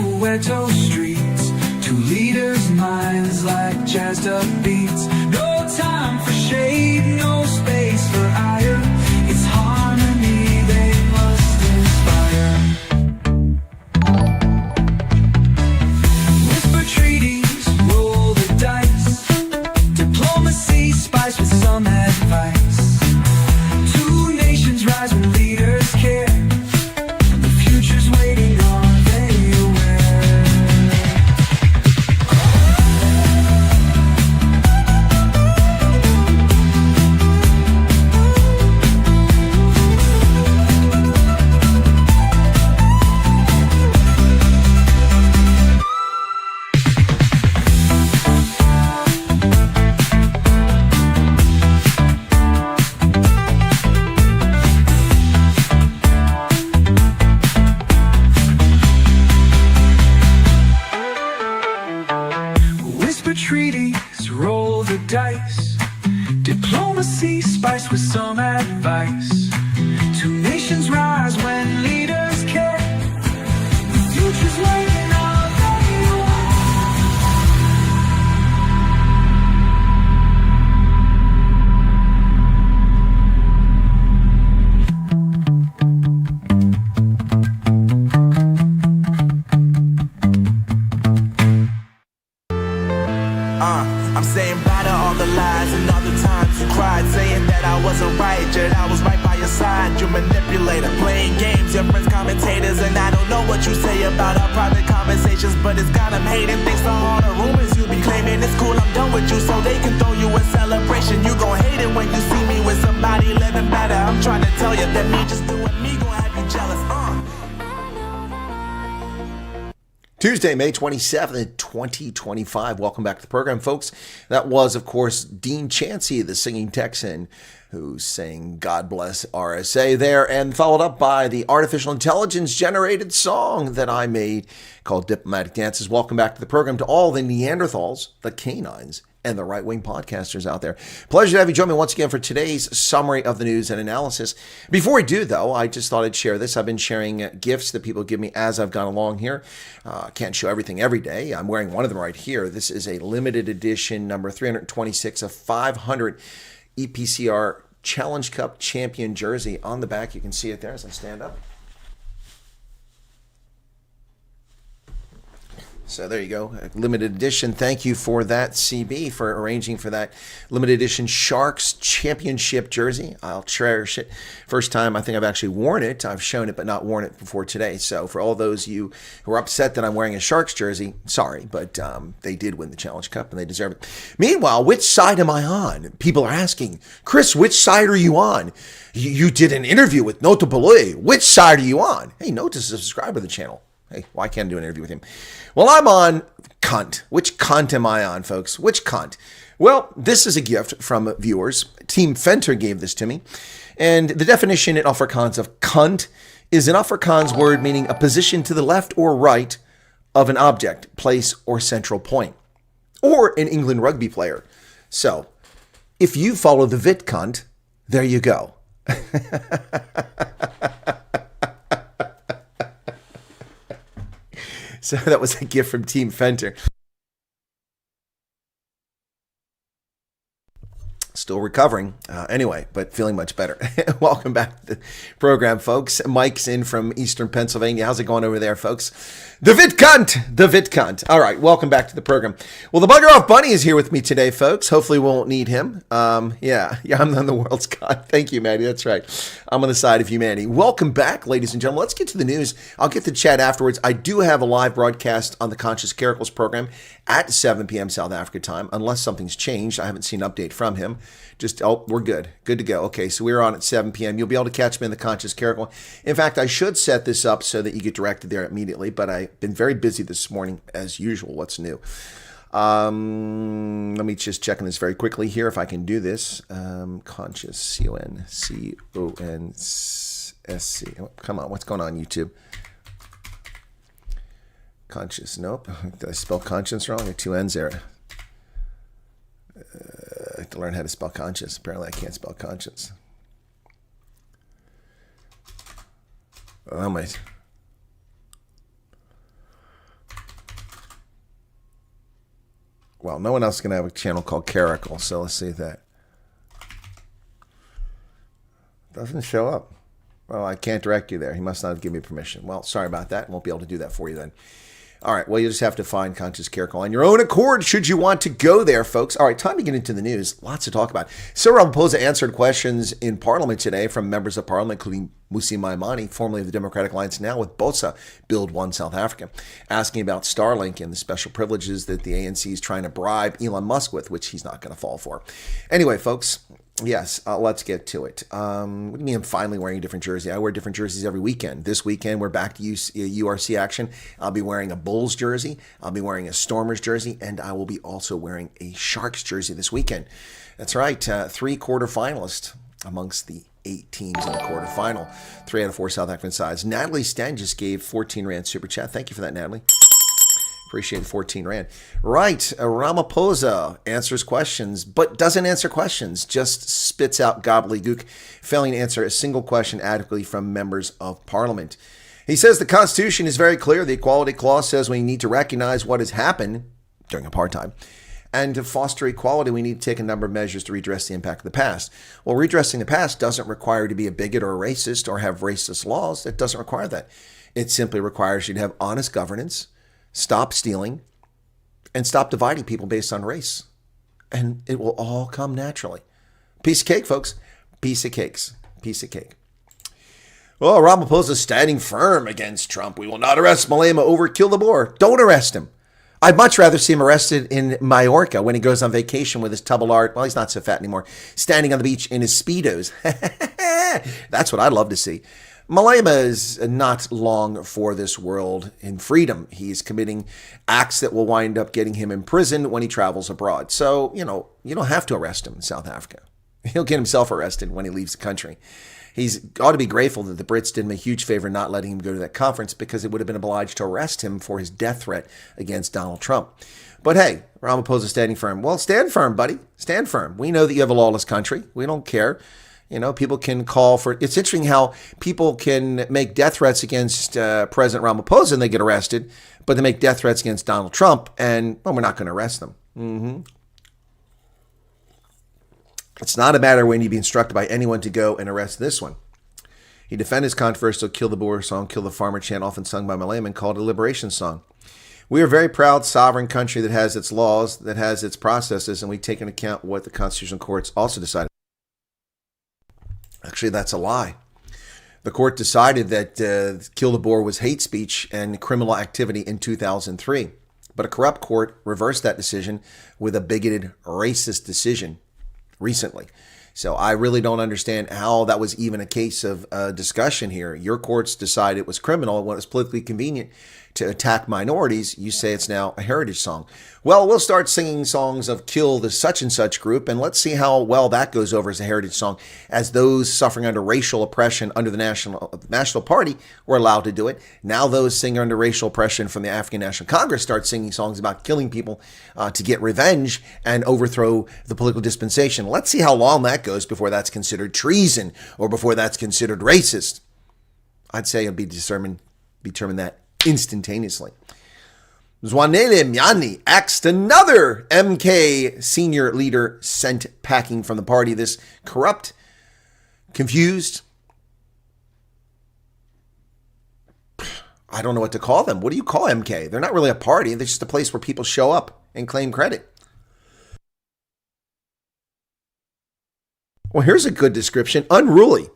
Soweto streets, two leaders' minds like jazzed up beats. No time for shade, no space for ire. It's harmony they must inspire. Whisper treaties, roll the dice. Diplomacy spiced with some advice. Two nations rise when leaders care. The future's waiting on. Treaties, roll the dice. Diplomacy spiced with some advice. Two nations rise when leaders care. The future's waiting on I'm saying bye to all the lies and all the times you cried, saying that I wasn't right, yet I was right by your side. You manipulator, playing games, your friends commentators, and I don't know what you say about our private conversations, but it's got them hating. Thanks to all the rumors you be claiming. It's cool, I'm done with you, so they can throw you a celebration. You gon' hate it when you see me with somebody living better. I'm trying to tell you that me just doing me gon' have you jealous. Tuesday, May 27th, 2025. Welcome back to the program, folks. That was, of course, Dean Chancey, the singing Texan, who sang God Bless RSA there, and followed up by the artificial intelligence-generated song that I made called Diplomatic Dances. Welcome back to the program to all the Neanderthals, the canines, and the right-wing podcasters out there. Pleasure to have you join me once again for today's summary of the news and analysis. Before we do, though, I just thought I'd share this. I've been sharing gifts that people give me as I've gone along here. Can't show everything every day. I'm wearing one of them right here. This is a limited edition number 326 of 500 EPCR Challenge Cup champion jersey. On the back, you can see it there as I stand up. So there you go, limited edition. Thank you for that, CB, for arranging for that limited edition Sharks Championship jersey. I'll cherish it. First time I think I've actually worn it. I've shown it, but not worn it before today. So for all those of you who are upset that I'm wearing a Sharks jersey, sorry, but they did win the Challenge Cup and they deserve it. Meanwhile, which side am I on? People are asking, Chris, which side are you on? You did an interview with Nota Belay. Which side are you on? Hey, Nota's a subscriber to the channel. Hey, why can't I do an interview with him? Well, I'm on cunt. Which cunt am I on, folks? Which cunt? Well, this is a gift from viewers. Team Fenter gave this to me. And the definition in Afrikaans of cunt is an Afrikaans word meaning a position to the left or right of an object, place, or central point. Or an England rugby player. So, if you follow the Vit cunt, there you go. So that was a gift from Team Fenter. Still recovering. Anyway, but feeling much better. Welcome back to the program, folks. Mike's in from Eastern Pennsylvania. How's it going over there, folks? The Vit Cunt! The Vit Cunt. All right, welcome back to the program. Well, the Bugger Off Bunny is here with me today, folks. Hopefully we won't need him. Yeah, I'm on the world's God. Thank you, Maddie. That's right. I'm on the side of humanity. Welcome back, ladies and gentlemen. Let's get to the news. I'll get to chat afterwards. I do have a live broadcast on the Conscious Caracals program at 7 p.m. South Africa time, unless something's changed. I haven't seen an update from him. We're good. Good to go. Okay, so we're on at 7 p.m. You'll be able to catch me in the Conscious Caracal. In fact, I should set this up so that you get directed there immediately, but I've been very busy this morning, as usual. What's new? Let me just check on this very quickly here, if I can do this. Conscious, C-O-N-C-O-N-S-C. Oh, come on, what's going on, YouTube? Conscious, nope. Did I spell conscience wrong? There are two N's there. I have to learn how to spell conscious. Apparently I can't spell conscience. Oh my. Well, no one else is going to have a channel called Caracal, so let's see that. Doesn't show up. Well, I can't direct you there. He must not have given me permission. Well, sorry about that. Won't be able to do that for you then. All right, well, you just have to find Conscious Caracal on your own accord should you want to go there, folks. All right, time to get into the news. Lots to talk about. Cyril Ramaphosa answered questions in Parliament today from members of Parliament, including Musi Maimane, formerly of the Democratic Alliance, now with BOSA, Build One South Africa, asking about Starlink and the special privileges that the ANC is trying to bribe Elon Musk with, which he's not going to fall for. Anyway, folks, yes, let's get to it. What do you mean I'm finally wearing a different jersey? I wear different jerseys every weekend. This weekend, we're back to URC action. I'll be wearing a Bulls jersey. I'll be wearing a Stormers jersey. And I will be also wearing a Sharks jersey this weekend. That's right. 3 quarterfinalists amongst the 8 teams in the quarterfinal. 3 out of 4 South African sides. Natalie Sten just gave 14 Rand Super Chat. Thank you for that, Natalie. Appreciate 14 Rand. Right. Ramaphosa answers questions, but doesn't answer questions, just spits out gobbledygook, failing to answer a single question adequately from members of Parliament. He says the Constitution is very clear. The Equality Clause says we need to recognize what has happened during apartheid. And to foster equality, we need to take a number of measures to redress the impact of the past. Well, redressing the past doesn't require you to be a bigot or a racist or have racist laws. It doesn't require that. It simply requires you to have honest governance, stop stealing, and stop dividing people based on race. And it will all come naturally. Piece of cake, folks. Piece of cakes. Piece of cake. Well, Ramaphosa is standing firm against Trump. We will not arrest Malema over Kill the Boer. Don't arrest him. I'd much rather see him arrested in Majorca when he goes on vacation with his tubble art. Well, he's not so fat anymore. Standing on the beach in his Speedos. That's what I'd love to see. Malema is not long for this world in freedom. He's committing acts that will wind up getting him imprisoned when he travels abroad. So, you don't have to arrest him in South Africa. He'll get himself arrested when he leaves the country. He's ought to be grateful that the Brits did him a huge favor not letting him go to that conference, because it would have been obliged to arrest him for his death threat against Donald Trump. But hey, Ramaphosa standing firm. Well, stand firm, buddy. Stand firm. We know that you have a lawless country. We don't care. People can call for... It's interesting how people can make death threats against President Ramaphosa and they get arrested, but they make death threats against Donald Trump and, we're not going to arrest them. It's not a matter when you'd be instructed by anyone to go and arrest this one. He defended his controversial Kill the Boer song, Kill the Farmer chant, often sung by Malema, and called it a liberation song. We are a very proud, sovereign country that has its laws, that has its processes, and we take into account what the constitutional courts also decided. Actually, that's a lie. The court decided that Kill the Boer was hate speech and criminal activity in 2003. But a corrupt court reversed that decision with a bigoted, racist decision recently. So I really don't understand how that was even a case of discussion here. Your courts decided it was criminal when it was politically convenient to attack minorities. You say it's now a heritage song. Well, we'll start singing songs of Kill the such and such group, and let's see how well that goes over as a heritage song, as those suffering under racial oppression under the National Party were allowed to do it. Now those singing under racial oppression from the African National Congress start singing songs about killing people to get revenge and overthrow the political dispensation. Let's see how long that goes before that's considered treason or before that's considered racist. I'd say it'll be determined that instantaneously. Zwanele Myani axed another MK senior leader sent packing from the party. This corrupt, confused, I don't know what to call them. What do you call MK? They're not really a party. They're just a place where people show up and claim credit. Well, here's a good description. Unruly.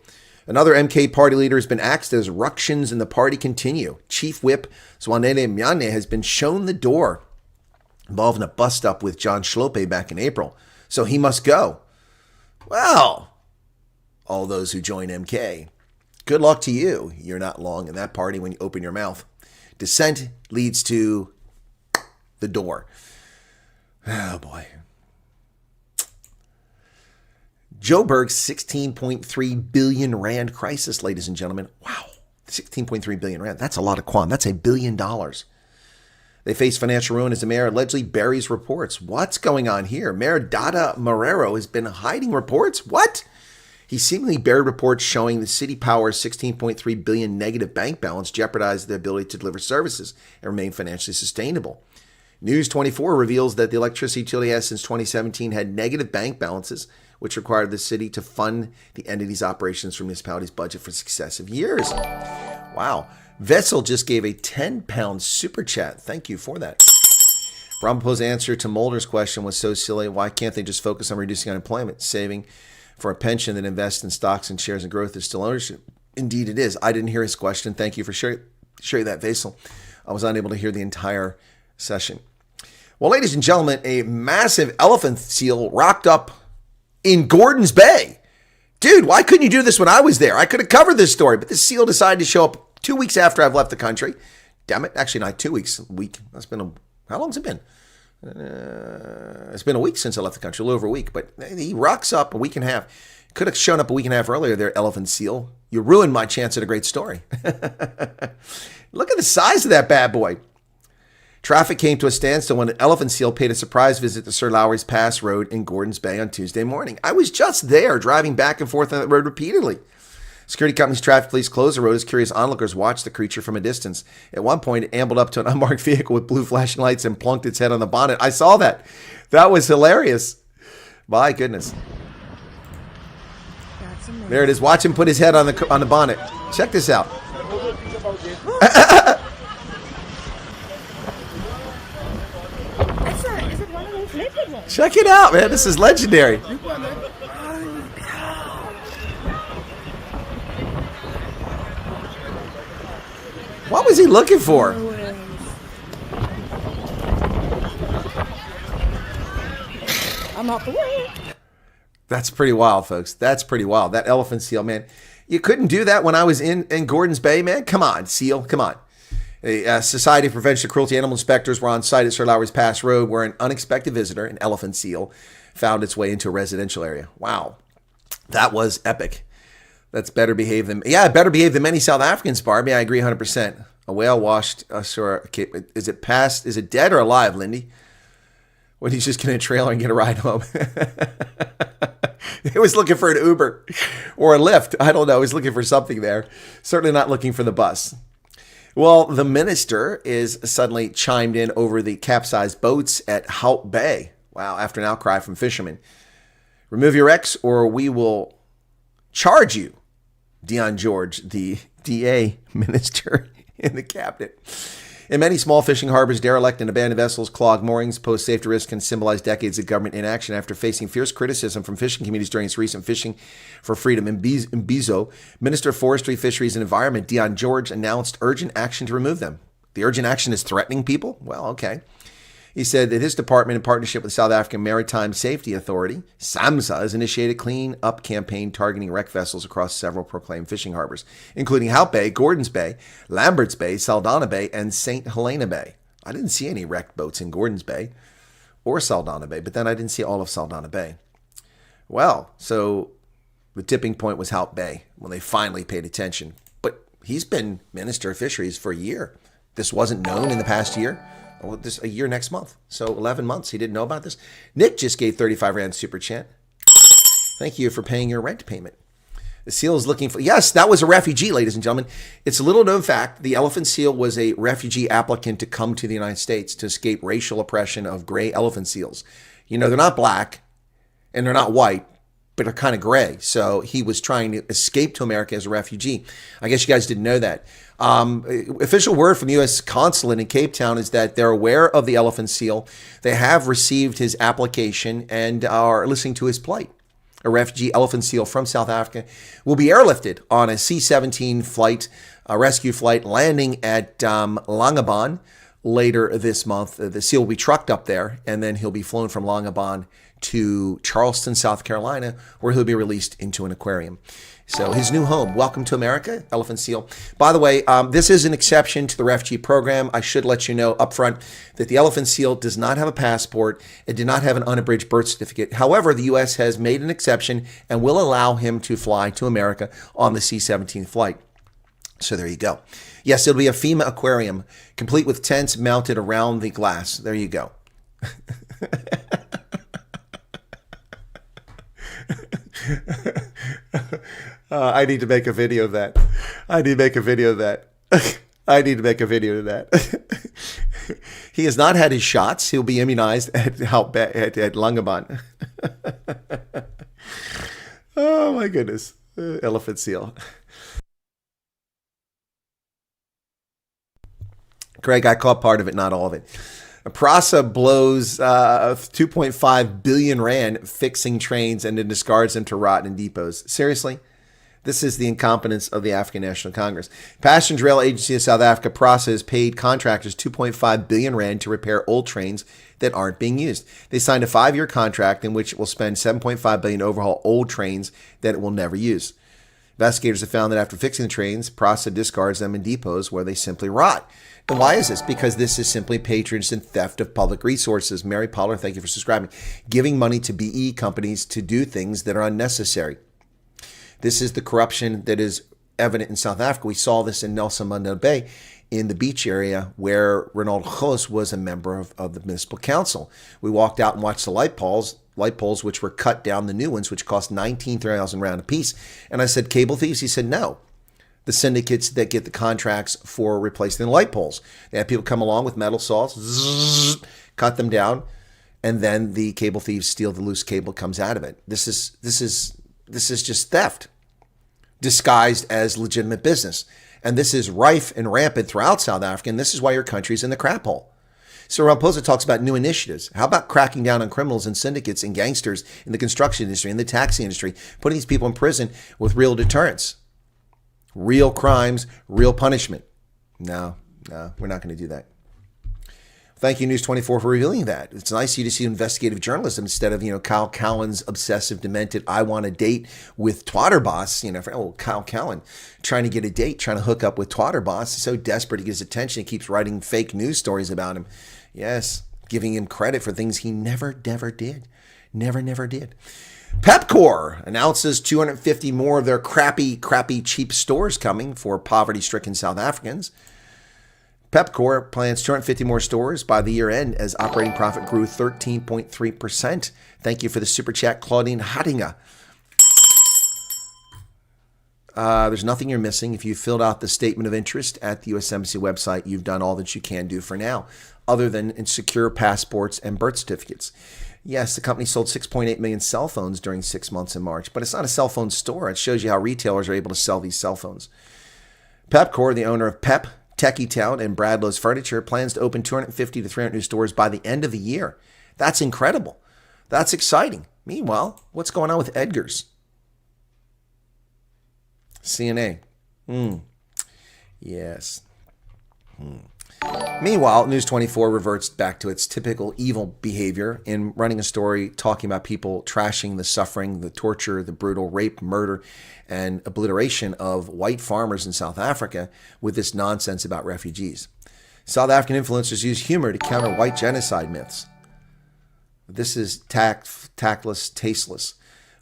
Another MK party leader has been axed as ructions in the party continue. Chief Whip Zwanele Myane has been shown the door, involved in a bust-up with John Schlope back in April. So he must go. Well, all those who join MK, good luck to you. You're not long in that party when you open your mouth. Dissent leads to the door. Oh, boy. Joburg's 16.3 billion rand crisis, ladies and gentlemen. Wow, 16.3 billion rand. That's a lot of quam. That's $1 billion. They face financial ruin as the mayor allegedly buries reports. What's going on here? Mayor Dada Marrero has been hiding reports? What? He seemingly buried reports showing the city power's 16.3 billion negative bank balance jeopardized the ability to deliver services and remain financially sustainable. News 24 reveals that the electricity utility has since 2017 had negative bank balances, which required the city to fund the entity's operations from municipality's budget for successive years. Wow. Vessel just gave a £10 super chat. Thank you for that. Ramapo's answer to Mulder's question was so silly. Why can't they just focus on reducing unemployment? Saving for a pension that invests in stocks and shares and growth is still ownership. Indeed it is. I didn't hear his question. Thank you for sharing that, Vasil. I was unable to hear the entire session. Well, ladies and gentlemen, a massive elephant seal rocked up in Gordons Bay. Dude, why couldn't you do this when I was there? I could have covered this story, but this seal decided to show up 2 weeks after I've left the country. Damn it. Actually, not 2 weeks. A week. How long's it been? It's been a week since I left the country, a little over a week. But he rocks up a week and a half. Could have shown up a week and a half earlier there, elephant seal. You ruined my chance at a great story. Look at the size of that bad boy. Traffic came to a standstill when an elephant seal paid a surprise visit to Sir Lowry's Pass Road in Gordons Bay on Tuesday morning. I was just there, driving back and forth on that road repeatedly. Security company's traffic police closed the road as curious onlookers watched the creature from a distance. At one point, it ambled up to an unmarked vehicle with blue flashing lights and plunked its head on the bonnet. I saw that. That was hilarious. My goodness. There it is. Watch him put his head on the bonnet. Check this out. Check it out, man. This is legendary. What was he looking for? I'm out the way. That's pretty wild, folks. That's pretty wild. That elephant seal, man. You couldn't do that when I was in Gordons Bay, man. Come on, seal. Come on. The Society of Prevention of Cruelty animal inspectors were on site at Sir Lowry's Pass Road where an unexpected visitor, an elephant seal, found its way into a residential area. Wow. That was epic. That's better behaved than many South Africans, Barbie. I agree 100%. A whale washed ashore. Okay, is it dead or alive, Lindy? When he's just getting a trailer and get a ride home. He was looking for an Uber or a Lyft. I don't know. He's looking for something there. Certainly not looking for the bus. Well, the minister is suddenly chimed in over the capsized boats at Hout Bay. Wow, after an outcry from fishermen. Remove your X or we will charge you. Dion George, the DA minister in the cabinet. In many small fishing harbors, derelict and abandoned vessels clog moorings, pose safety risk, and symbolize decades of government inaction. After facing fierce criticism from fishing communities during its recent Fishing for Freedom in Bizo, Minister of Forestry, Fisheries, and Environment Dion George announced urgent action to remove them. The urgent action is threatening people? Well, okay. He said that his department, in partnership with the South African Maritime Safety Authority, SAMSA, has initiated a clean-up campaign targeting wrecked vessels across several proclaimed fishing harbors, including Hout Bay, Gordons Bay, Lambert's Bay, Saldanha Bay, and St. Helena Bay. I didn't see any wrecked boats in Gordons Bay or Saldanha Bay, but then I didn't see all of Saldanha Bay. Well, so the tipping point was Hout Bay when they finally paid attention. But he's been Minister of Fisheries for a year. This wasn't known in the past year. Well, this a year next month. So 11 months. He didn't know about this. Nick just gave 35 Rand super chat. Thank you for paying your rent payment. The seal is looking for... Yes, that was a refugee, ladies and gentlemen. It's a little known fact. The elephant seal was a refugee applicant to come to the United States to escape racial oppression of gray elephant seals. You know, they're not black and they're not white, but they're kind of gray. So he was trying to escape to America as a refugee. I guess you guys didn't know that. Official word from the U.S. consulate in Cape Town is that they're aware of the elephant seal. They have received his application and are listening to his plight. A refugee elephant seal from South Africa will be airlifted on a C-17 flight, a rescue flight, landing at Langebaan later this month. The seal will be trucked up there, and then he'll be flown from Langebaan to Charleston, South Carolina, where he'll be released into an aquarium. So his new home. Welcome to America, elephant seal. By the way, this is an exception to the refugee program. I should let you know up front that the elephant seal does not have a passport. It did not have an unabridged birth certificate. However, the U.S. has made an exception and will allow him to fly to America on the C-17 flight. So there you go. Yes, it'll be a FEMA aquarium, complete with tents mounted around the glass. There you go. I need to make a video of that. I need to make a video of that. He has not had his shots. He'll be immunized at Langebaan. Oh my goodness. Elephant seal. Greg, I caught part of it, not all of it. PRASA blows 2.5 billion rand fixing trains and then discards them to rot in depots. Seriously? This is the incompetence of the African National Congress. Passenger Rail Agency of South Africa, PRASA, has paid contractors 2.5 billion rand to repair old trains that aren't being used. They signed a 5-year contract in which it will spend 7.5 billion to overhaul old trains that it will never use. Investigators have found that after fixing the trains, PRASA discards them in depots where they simply rot. And why is this? Because this is simply patronage and theft of public resources. Mary Pollard, thank you for subscribing. Giving money to BE companies to do things that are unnecessary. This is the corruption that is evident in South Africa. We saw this in Nelson Mandela Bay in the beach area where Ronald Gos was a member of the municipal council. We walked out and watched the light poles which were cut down, the new ones, which cost 19,000 rand a piece. And I said, cable thieves? He said, no. The syndicates that get the contracts for replacing the light poles. They have people come along with metal saws, cut them down, and then the cable thieves steal the loose cable that comes out of it. This is just theft disguised as legitimate business. And this is rife and rampant throughout South Africa, and this is why your country's in the crap hole. So Ramaphosa talks about new initiatives. How about cracking down on criminals and syndicates and gangsters in the construction industry and the taxi industry, putting these people in prison with real deterrence? Real crimes, real punishment. No, we're not going to do that. Thank you, News 24, for revealing that. It's nice of you to see investigative journalism instead of, Kyle Cowan's obsessive, demented, I want a date with Twatterboss. Kyle Cowan trying to get a date, trying to hook up with Twatterboss. He's so desperate to get his attention. He keeps writing fake news stories about him. Yes, giving him credit for things he never did. Never did. Pepcor announces 250 more of their crappy, cheap stores coming for poverty-stricken South Africans. Pepcor plans 250 more stores by the year end as operating profit grew 13.3%. Thank you for the super chat, Claudine Hattinger. There's nothing you're missing. If you filled out the statement of interest at the U.S. Embassy website, you've done all that you can do for now, other than secure passports and birth certificates. Yes, the company sold 6.8 million cell phones during 6 months in March, but it's not a cell phone store. It shows you how retailers are able to sell these cell phones. Pepcor, the owner of Pep, Techie Town, and Bradlow's Furniture, plans to open 250 to 300 new stores by the end of the year. That's incredible. That's exciting. Meanwhile, what's going on with Edgar's? CNA. Yes. Meanwhile, News 24 reverts back to its typical evil behavior in running a story talking about people trashing the suffering, the torture, the brutal rape, murder, and obliteration of white farmers in South Africa with this nonsense about refugees. South African influencers use humor to counter white genocide myths. This is tactless, tasteless.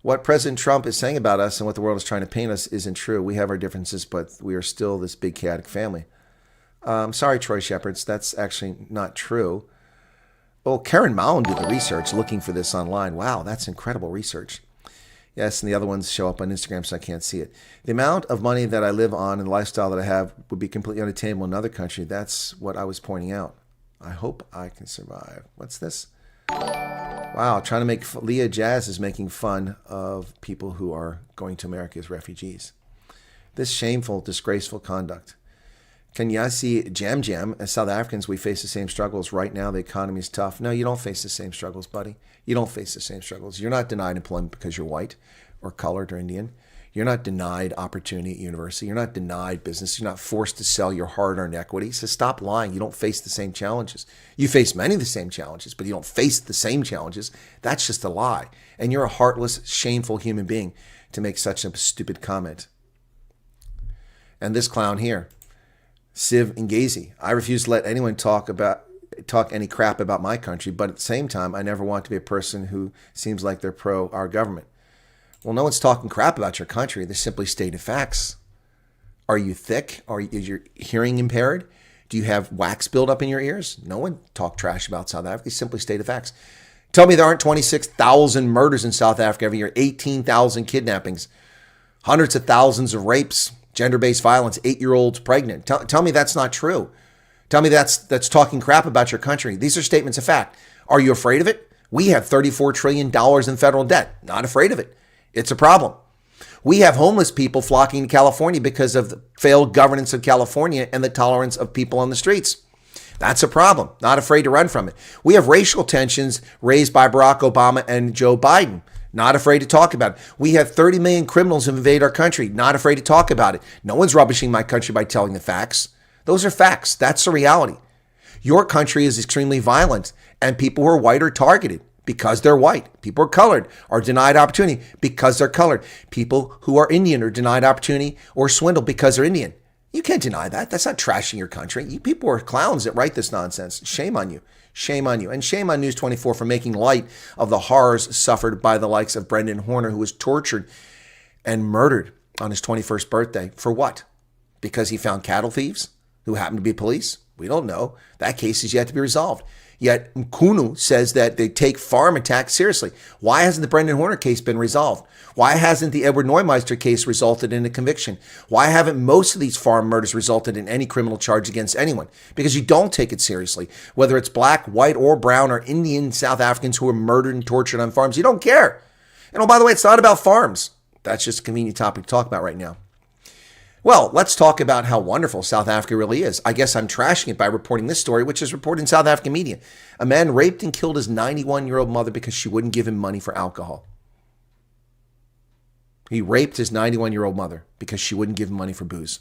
What President Trump is saying about us and what the world is trying to paint us isn't true. We have our differences, but we are still this big chaotic family. Sorry, Troy Shepherds, that's actually not true. Well, Karen Mound did the research looking for this online. Wow, that's incredible research. Yes, and the other ones show up on Instagram, so I can't see it. The amount of money that I live on and the lifestyle that I have would be completely unattainable in another country. That's what I was pointing out. I hope I can survive. What's this? Wow, trying to make Leah Jazz is making fun of people who are going to America as refugees. This shameful, disgraceful conduct. Kenyasi Jam, as South Africans, we face the same struggles. Right now, the economy is tough. No, you don't face the same struggles, buddy. You don't face the same struggles. You're not denied employment because you're white or colored or Indian. You're not denied opportunity at university. You're not denied business. You're not forced to sell your hard-earned equity. So stop lying. You don't face the same challenges. You face many of the same challenges, but you don't face the same challenges. That's just a lie. And you're a heartless, shameful human being to make such a stupid comment. And this clown here, Siv Ngazi. I refuse to let anyone talk any crap about my country, but at the same time, I never want to be a person who seems like they're pro our government. Well, no one's talking crap about your country. They're simply stated facts. Are you thick? Is your hearing impaired? Do you have wax buildup in your ears? No one talked trash about South Africa. They simply stated facts. Tell me there aren't 26,000 murders in South Africa every year, 18,000 kidnappings, hundreds of thousands of rapes, gender-based violence, 8-year-olds pregnant. Tell me that's not true. Tell me that's talking crap about your country. These are statements of fact. Are you afraid of it? We have $34 trillion in federal debt. Not afraid of it. It's a problem. We have homeless people flocking to California because of the failed governance of California and the tolerance of people on the streets. That's a problem. Not afraid to run from it. We have racial tensions raised by Barack Obama and Joe Biden. Not afraid to talk about it. We have 30 million criminals who invade our country. Not afraid to talk about it. No one's rubbishing my country by telling the facts. Those are facts. That's the reality. Your country is extremely violent, and people who are white are targeted because they're white. People who are colored are denied opportunity because they're colored. People who are Indian are denied opportunity or swindled because they're Indian. You can't deny that. That's not trashing your country. You people are clowns that write this nonsense. Shame on you. Shame on you. And shame on News 24 for making light of the horrors suffered by the likes of Brendan Horner, who was tortured and murdered on his 21st birthday. For what? Because he found cattle thieves who happened to be police? We don't know. That case is yet to be resolved. Yet Mkunu says that they take farm attacks seriously. Why hasn't the Brendan Horner case been resolved? Why hasn't the Edward Neumeister case resulted in a conviction? Why haven't most of these farm murders resulted in any criminal charge against anyone? Because you don't take it seriously. Whether it's black, white, or brown, or Indian, South Africans who are murdered and tortured on farms, you don't care. And oh, by the way, it's not about farms. That's just a convenient topic to talk about right now. Well, let's talk about how wonderful South Africa really is. I guess I'm trashing it by reporting this story, which is reported in South African media. A man raped and killed his 91-year-old mother because she wouldn't give him money for alcohol. He raped his 91-year-old mother because she wouldn't give him money for booze.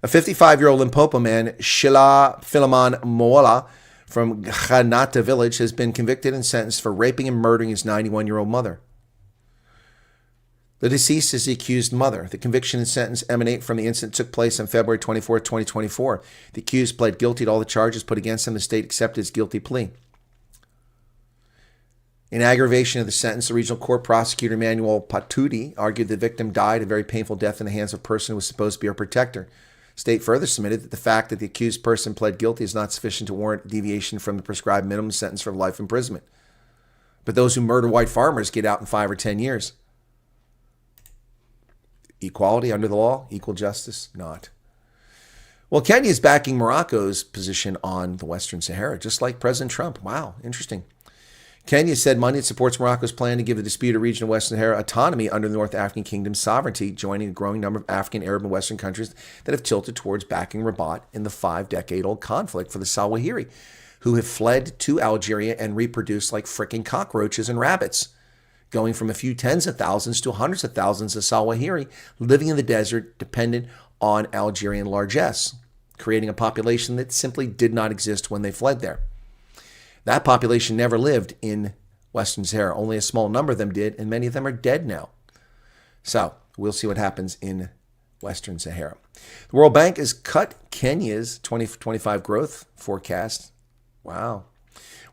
A 55-year-old Limpopo man, Shila Philemon Moala, from Ghanata village, has been convicted and sentenced for raping and murdering his 91-year-old mother. The deceased is the accused mother. The conviction and sentence emanate from the incident that took place on February 24, 2024. The accused pled guilty to all the charges put against him. The state accepted his guilty plea. In aggravation of the sentence, the regional court prosecutor Manuel Patuti argued the victim died a very painful death in the hands of a person who was supposed to be her protector. State further submitted that the fact that the accused person pled guilty is not sufficient to warrant deviation from the prescribed minimum sentence for life imprisonment. But those who murder white farmers get out in 5 or 10 years. Equality under the law, equal justice, not. Well, Kenya is backing Morocco's position on the Western Sahara, just like President Trump. Wow, interesting. Kenya said Monday it supports Morocco's plan to give the disputed region of Western Sahara autonomy under the North African Kingdom's sovereignty, joining a growing number of African, Arab, and Western countries that have tilted towards backing Rabat in the 5-decade-old conflict for the Sahrawahiri, who have fled to Algeria and reproduced like frickin' cockroaches and rabbits, going from a few tens of thousands to hundreds of thousands of Sahrawahiri living in the desert, dependent on Algerian largesse, creating a population that simply did not exist when they fled there. That population never lived in Western Sahara. Only a small number of them did, and many of them are dead now. So we'll see what happens in Western Sahara. The World Bank has cut Kenya's 2025 growth forecast. Wow.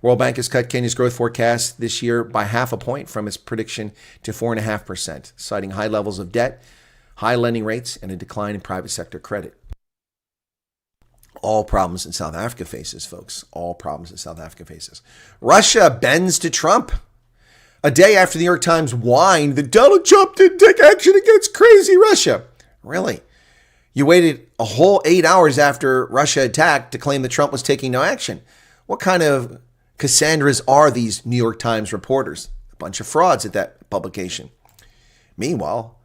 World Bank has cut Kenya's growth forecast this year by 0.5 point from its prediction to 4.5%, citing high levels of debt, high lending rates, and a decline in private sector credit. All problems that South Africa faces, folks. All problems that South Africa faces. Russia bends to Trump. A day after the New York Times whined that Donald Trump didn't take action against crazy Russia. Really? You waited a whole 8 hours after Russia attacked to claim that Trump was taking no action. What kind of Cassandras are these New York Times reporters? A bunch of frauds at that publication. Meanwhile,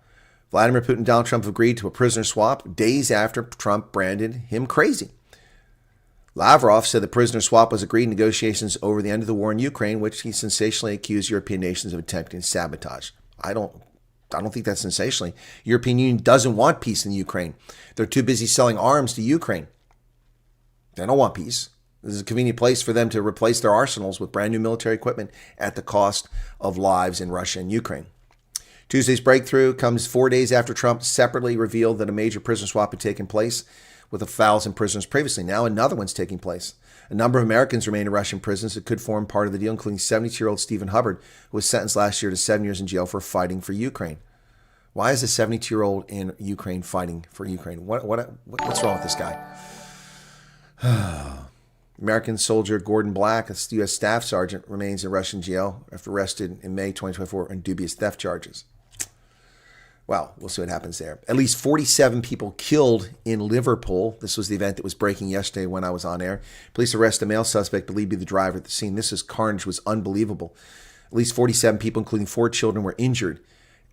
Vladimir Putin and Donald Trump agreed to a prisoner swap days after Trump branded him crazy. Lavrov said the prisoner swap was agreed in negotiations over the end of the war in Ukraine, which he sensationally accused European nations of attempting to sabotage. I don't think that's sensationally. European Union doesn't want peace in Ukraine. They're too busy selling arms to Ukraine. They don't want peace. This is a convenient place for them to replace their arsenals with brand new military equipment at the cost of lives in Russia and Ukraine. Tuesday's breakthrough comes 4 days after Trump separately revealed that a major prisoner swap had taken place with 1,000 prisoners previously. Now another one's taking place. A number of Americans remain in Russian prisons that could form part of the deal, including 72-year-old Stephen Hubbard, who was sentenced last year to 7 years in jail for fighting for Ukraine. Why is a 72-year-old in Ukraine fighting for Ukraine? What's wrong with this guy? American soldier Gordon Black, a U.S. staff sergeant, remains in Russian jail after arrested in May 2024 on dubious theft charges. Well, we'll see what happens there. At least 47 people killed in Liverpool. This was the event that was breaking yesterday when I was on air. Police arrest a male suspect believed to be the driver at the scene. This carnage was unbelievable. At least 47 people, including 4 children, were injured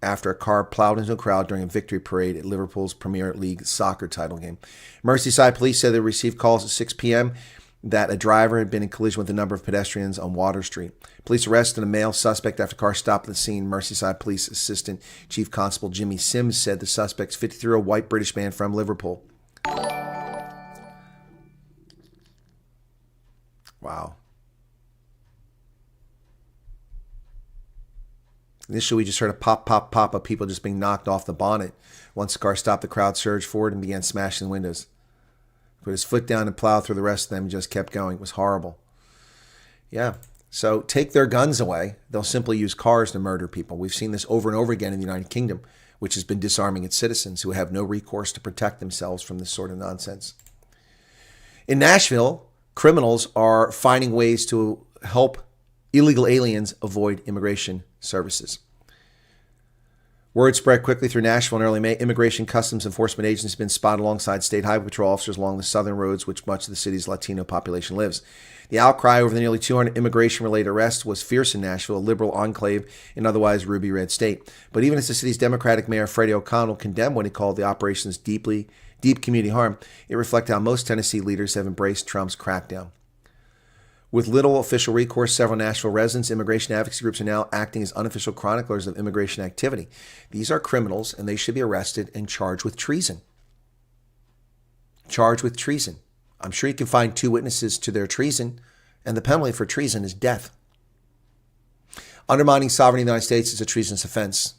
after a car plowed into a crowd during a victory parade at Liverpool's Premier League soccer title game. Merseyside police said they received calls at 6 p.m. that a driver had been in collision with a number of pedestrians on Water Street. Police arrested a male suspect after a car stopped at the scene. Merseyside Police Assistant Chief Constable Jimmy Sims said the suspect's 53-year-old white British man from Liverpool. Wow. Initially, we just heard a pop, pop, pop of people just being knocked off the bonnet. Once the car stopped, the crowd surged forward and began smashing windows. Put his foot down and plowed through the rest of them and just kept going. It was horrible. Yeah. So take their guns away. They'll simply use cars to murder people. We've seen this over and over again in the United Kingdom, which has been disarming its citizens who have no recourse to protect themselves from this sort of nonsense. In Nashville, criminals are finding ways to help illegal aliens avoid immigration services. Word spread quickly through Nashville in early May. Immigration Customs Enforcement agents have been spotted alongside state highway patrol officers along the southern roads which much of the city's Latino population lives. The outcry over the nearly 200 immigration-related arrests was fierce in Nashville, a liberal enclave in otherwise ruby red state. But even as the city's Democratic Mayor Freddie O'Connell condemned what he called the operation's deep community harm, it reflected how most Tennessee leaders have embraced Trump's crackdown. With little official recourse, several Nashville residents, immigration advocacy groups are now acting as unofficial chroniclers of immigration activity. These are criminals, and they should be arrested and charged with treason. Charged with treason. I'm sure you can find 2 witnesses to their treason, and the penalty for treason is death. Undermining sovereignty of the United States is a treasonous offense.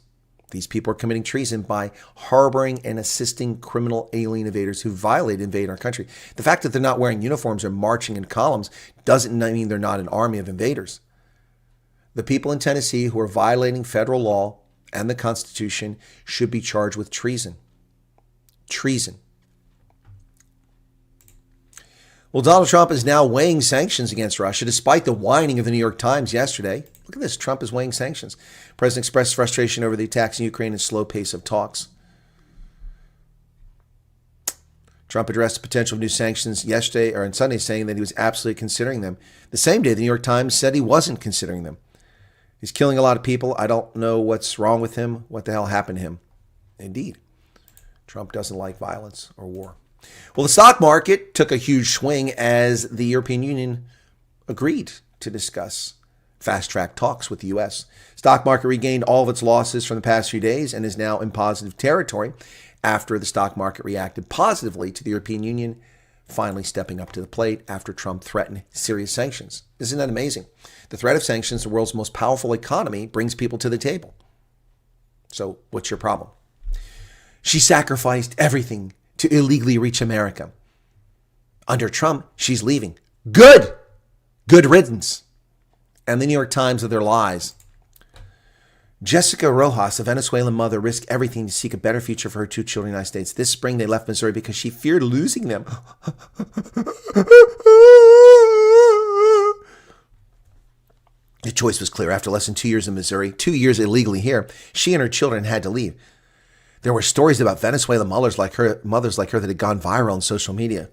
These people are committing treason by harboring and assisting criminal alien invaders who invade our country. The fact that they're not wearing uniforms or marching in columns doesn't mean they're not an army of invaders. The people in Tennessee who are violating federal law and the Constitution should be charged with treason. Treason. Well, Donald Trump is now weighing sanctions against Russia, despite the whining of the New York Times yesterday. Look at this. Trump is weighing sanctions. The president expressed frustration over the attacks in Ukraine and slow pace of talks. Trump addressed the potential of new sanctions yesterday or on Sunday, saying that he was absolutely considering them. The same day, the New York Times said he wasn't considering them. He's killing a lot of people. I don't know what's wrong with him. What the hell happened to him? Indeed, Trump doesn't like violence or war. Well, the stock market took a huge swing as the European Union agreed to discuss fast-track talks with the U.S. Stock market regained all of its losses from the past few days and is now in positive territory after the stock market reacted positively to the European Union finally stepping up to the plate after Trump threatened serious sanctions. Isn't that amazing? The threat of sanctions, the world's most powerful economy, brings people to the table. So what's your problem? She sacrificed everything to illegally reach America. Under Trump, she's leaving. Good! Good riddance. And the New York Times with their lies. Jessica Rojas, a Venezuelan mother, risked everything to seek a better future for her 2 children in the United States. This spring, they left Missouri because she feared losing them. The choice was clear. After less than 2 years in Missouri, 2 years illegally here, she and her children had to leave. There were stories about Venezuelan mothers like her that had gone viral on social media.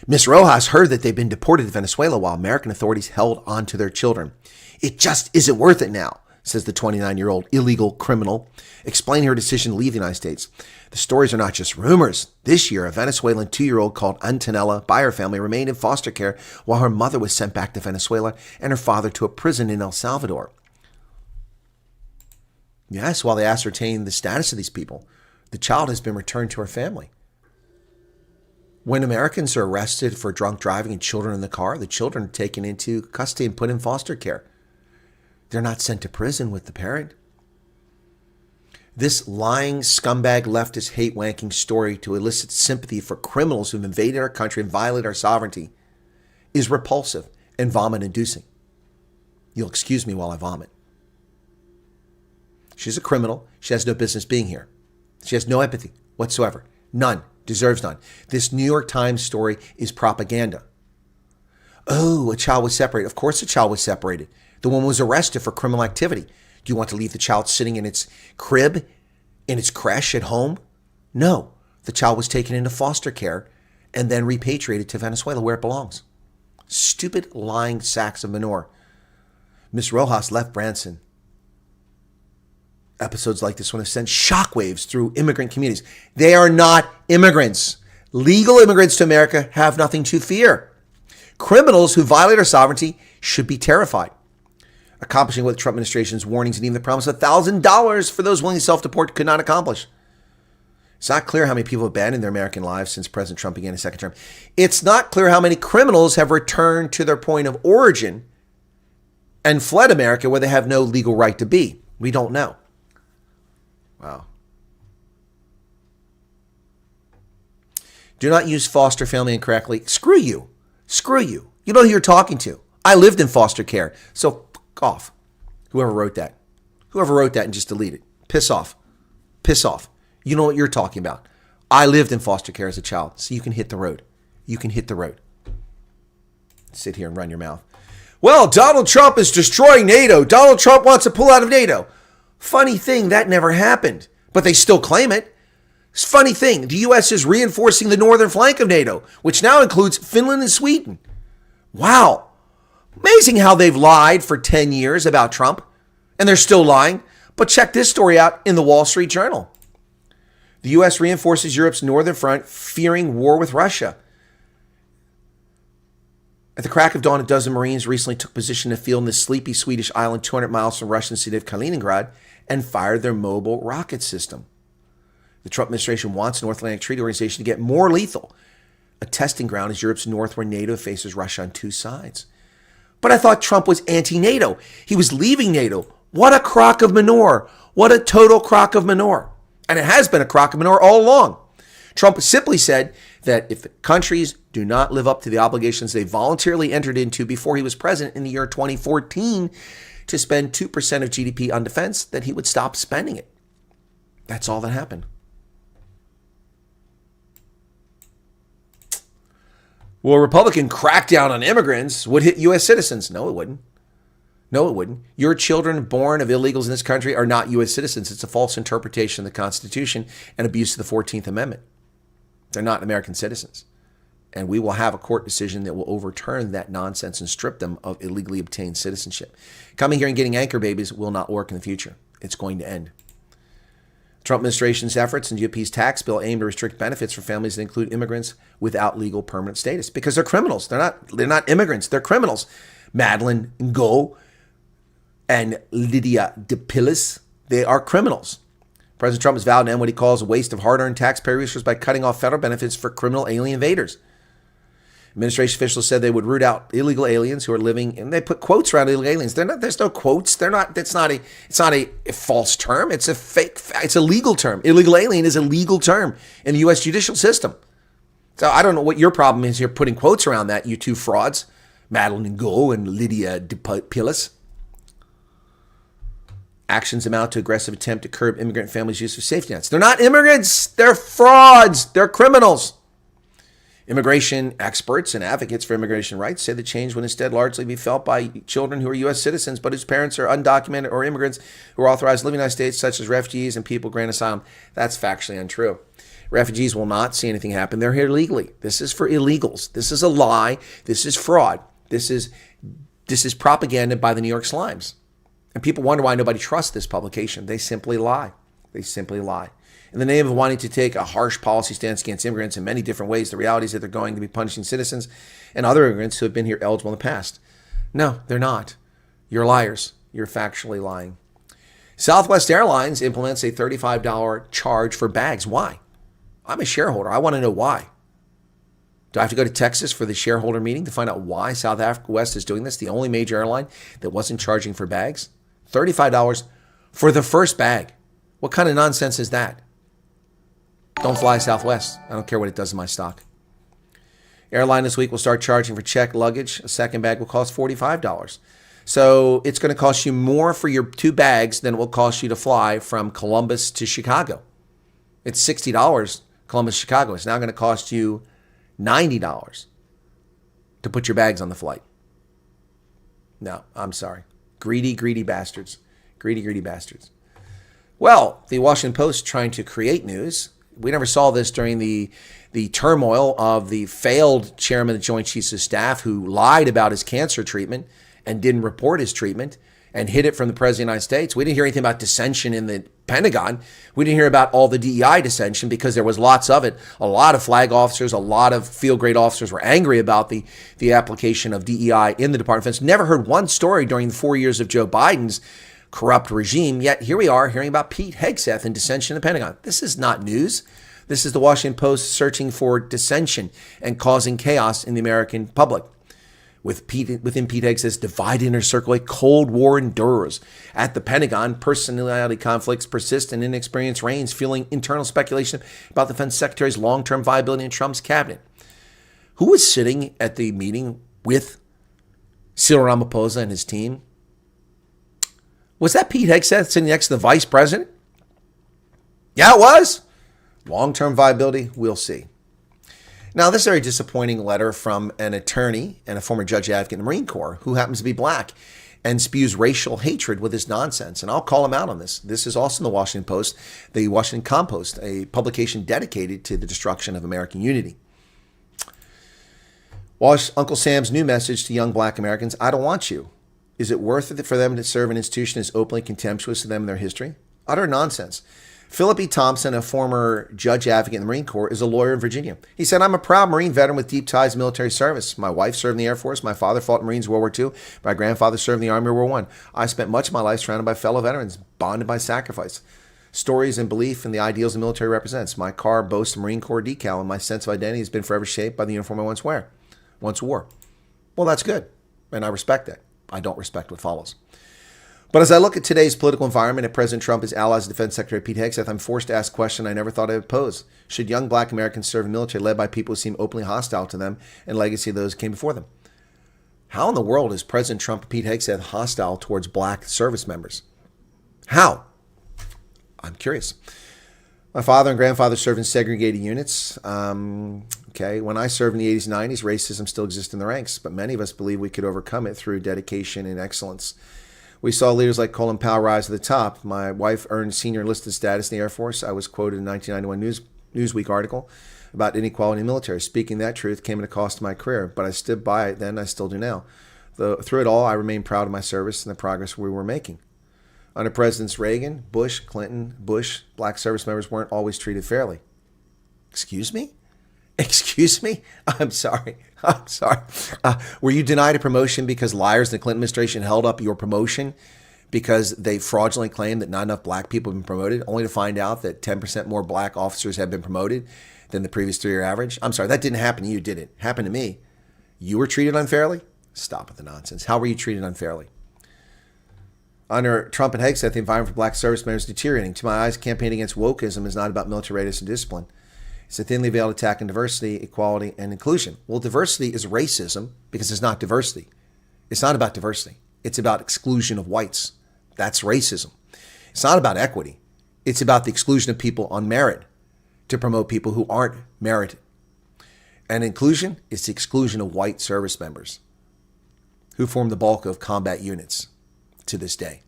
Ms. Rojas heard that they'd been deported to Venezuela while American authorities held on to their children. It just isn't worth it now, says the 29-year-old illegal criminal, explaining her decision to leave the United States. The stories are not just rumors. This year, a Venezuelan 2-year-old called Antonella by her family remained in foster care while her mother was sent back to Venezuela and her father to a prison in El Salvador. Yes, while they ascertain the status of these people, the child has been returned to her family. When Americans are arrested for drunk driving and children in the car, the children are taken into custody and put in foster care. They're not sent to prison with the parent. This lying, scumbag, leftist, hate-wanking story to elicit sympathy for criminals who've invaded our country and violated our sovereignty is repulsive and vomit-inducing. You'll excuse me while I vomit. She's a criminal. She has no business being here. She has no empathy whatsoever. None. Deserves none. This New York Times story is propaganda. Oh, a child was separated. Of course a child was separated. The woman was arrested for criminal activity. Do you want to leave the child sitting in its crib, in its creche at home? No. The child was taken into foster care and then repatriated to Venezuela where it belongs. Stupid lying sacks of manure. Miss Rojas left Branson. Episodes like this one have sent shockwaves through immigrant communities. They are not immigrants. Legal immigrants to America have nothing to fear. Criminals who violate our sovereignty should be terrified. Accomplishing what the Trump administration's warnings and even the promise of $1,000 for those willing to self-deport could not accomplish. It's not clear how many people have abandoned their American lives since President Trump began his second term. It's not clear how many criminals have returned to their point of origin and fled America where they have no legal right to be. We don't know. Wow. Do not use foster family incorrectly. Screw you. Screw you. You know who you're talking to. I lived in foster care. So fuck off. Whoever wrote that. Whoever wrote that and just delete it. Piss off. Piss off. You know what you're talking about. I lived in foster care as a child. So you can hit the road. You can hit the road. Sit here and run your mouth. Well, Donald Trump is destroying NATO. Donald Trump wants to pull out of NATO. Funny thing, that never happened. But they still claim it. Funny thing, the U.S. is reinforcing the northern flank of NATO, which now includes Finland and Sweden. Wow. Amazing how they've lied for 10 years about Trump. And they're still lying. But check this story out in the Wall Street Journal. The U.S. reinforces Europe's northern front, fearing war with Russia. At the crack of dawn, a dozen Marines recently took position in a field in the sleepy Swedish island 200 miles from Russian city of Kaliningrad and fired their mobile rocket system. The Trump administration wants the North Atlantic Treaty Organization to get more lethal. A testing ground is Europe's north where NATO faces Russia on two sides. But I thought Trump was anti-NATO. He was leaving NATO. What a crock of manure. What a total crock of manure. And it has been a crock of manure all along. Trump simply said that if the countries do not live up to the obligations they voluntarily entered into before he was president in the year 2014 to spend 2% of GDP on defense, that he would stop spending it. That's all that happened. Well, a Republican crackdown on immigrants would hit U.S. citizens. No, it wouldn't. No, it wouldn't. Your children born of illegals in this country are not U.S. citizens. It's a false interpretation of the Constitution and abuse of the 14th Amendment. They're not American citizens. And we will have a court decision that will overturn that nonsense and strip them of illegally obtained citizenship. Coming here and getting anchor babies will not work in the future. It's going to end. The Trump administration's efforts and GOP's tax bill aim to restrict benefits for families that include immigrants without legal permanent status because they're criminals. They're not immigrants. They're criminals. Madeline Ngo and Lydia DePillis, they are criminals. President Trump has vowed to end what he calls a waste of hard-earned taxpayer resources by cutting off federal benefits for criminal alien invaders. Administration officials said they would root out illegal aliens who are living, and they put quotes around illegal aliens. There's no quotes. It's not a false term. It's a fake. It's a legal term. Illegal alien is a legal term in the U.S. judicial system. So I don't know what your problem is here putting quotes around that, you two frauds, Madeline Ngo and Lydia DePillis. Actions amount to aggressive attempt to curb immigrant families' use of safety nets. They're not immigrants. They're frauds. They're criminals. Immigration experts and advocates for immigration rights say the change would instead largely be felt by children who are U.S. citizens but whose parents are undocumented or immigrants who are authorized to live in the United States, such as refugees and people granted asylum. That's factually untrue. Refugees will not see anything happen. They're here legally. This is for illegals. This is a lie. This is fraud. This is propaganda by the New York Slimes. And people wonder why nobody trusts this publication. They simply lie. They simply lie. In the name of wanting to take a harsh policy stance against immigrants in many different ways, the reality is that they're going to be punishing citizens and other immigrants who have been here eligible in the past. No, they're not. You're liars. You're factually lying. Southwest Airlines implements a $35 charge for bags. Why? I'm a shareholder. I want to know why. Do I have to go to Texas for the shareholder meeting to find out why Southwest is doing this? The only major airline that wasn't charging for bags? $35 for the first bag. What kind of nonsense is that? Don't fly Southwest. I don't care what it does in my stock. Airline this week will start charging for checked luggage. A second bag will cost $45. So it's going to cost you more for your two bags than it will cost you to fly from Columbus to Chicago. It's $60, Columbus, Chicago. It's now going to cost you $90 to put your bags on the flight. No, I'm sorry. Greedy, greedy bastards. Greedy, greedy bastards. Well, the Washington Post trying to create news. We never saw this during the turmoil of the failed chairman of the Joint Chiefs of Staff who lied about his cancer treatment and didn't report his treatment and hid it from the President of the United States. We didn't hear anything about dissension in the Pentagon. We didn't hear about all the DEI dissension because there was lots of it. A lot of flag officers, a lot of field grade officers were angry about the application of DEI in the Department of Defense. Never heard one story during the 4 years of Joe Biden's corrupt regime, yet here we are hearing about Pete Hegseth and dissension in the Pentagon. This is not news. This is the Washington Post searching for dissension and causing chaos in the American public. Within Pete Hegseth's divided inner circle, a Cold War endures. At the Pentagon, personality conflicts persist and inexperience reigns, fueling internal speculation about the defense secretary's long-term viability in Trump's cabinet. Who was sitting at the meeting with Cyril Ramaphosa and his team? Was that Pete Hegseth sitting next to the vice president? Yeah, it was. Long-term viability, we'll see. Now, this is a very disappointing letter from an attorney and a former judge advocate in the Marine Corps who happens to be black and spews racial hatred with his nonsense. And I'll call him out on this. This is also in the Washington Post, the Washington Compost, a publication dedicated to the destruction of American unity. Uncle Sam's new message to young black Americans: I don't want you. Is it worth it for them to serve an institution as openly contemptuous to them and their history? Utter nonsense. Philip E. Thompson, a former judge advocate in the Marine Corps, is a lawyer in Virginia. He said, I'm a proud Marine veteran with deep ties to military service. My wife served in the Air Force. My father fought in Marines World War II. My grandfather served in the Army World War I. I spent much of my life surrounded by fellow veterans, bonded by sacrifice, stories and belief in the ideals the military represents. My car boasts a Marine Corps decal, and my sense of identity has been forever shaped by the uniform I once wore. Well, that's good, and I respect that. I don't respect what follows. But as I look at today's political environment and President Trump, his allies, Defense Secretary Pete Hegseth, I'm forced to ask a question I never thought I would pose. Should young black Americans serve in the military led by people who seem openly hostile to them and legacy of those who came before them? How in the world is President Trump and Pete Hegseth hostile towards black service members? How? I'm curious. My father and grandfather served in segregated units. When I served in the 80s and 90s, racism still existed in the ranks, but many of us believe we could overcome it through dedication and excellence. We saw leaders like Colin Powell rise to the top. My wife earned senior enlisted status in the Air Force. I was quoted in a 1991 Newsweek article about inequality in the military. Speaking that truth came at a cost to my career, but I stood by it then, I still do now. Through it all, I remain proud of my service and the progress we were making. Under Presidents Reagan, Bush, Clinton, black service members weren't always treated fairly. Excuse me? Excuse me? I'm sorry. Were you denied a promotion because liars in the Clinton administration held up your promotion because they fraudulently claimed that not enough black people have been promoted, only to find out that 10% more black officers have been promoted than the previous 3-year average? I'm sorry, that didn't happen to you, did it? Happened to me. You were treated unfairly? Stop with the nonsense. How were you treated unfairly? Under Trump and Hegseth, the environment for black service members is deteriorating. To my eyes, campaigning against wokeism is not about military readiness and discipline. It's a thinly veiled attack on diversity, equality, and inclusion. Well, diversity is racism because it's not diversity. It's not about diversity. It's about exclusion of whites. That's racism. It's not about equity. It's about the exclusion of people on merit to promote people who aren't merited. And inclusion is the exclusion of white service members who form the bulk of combat units to this day,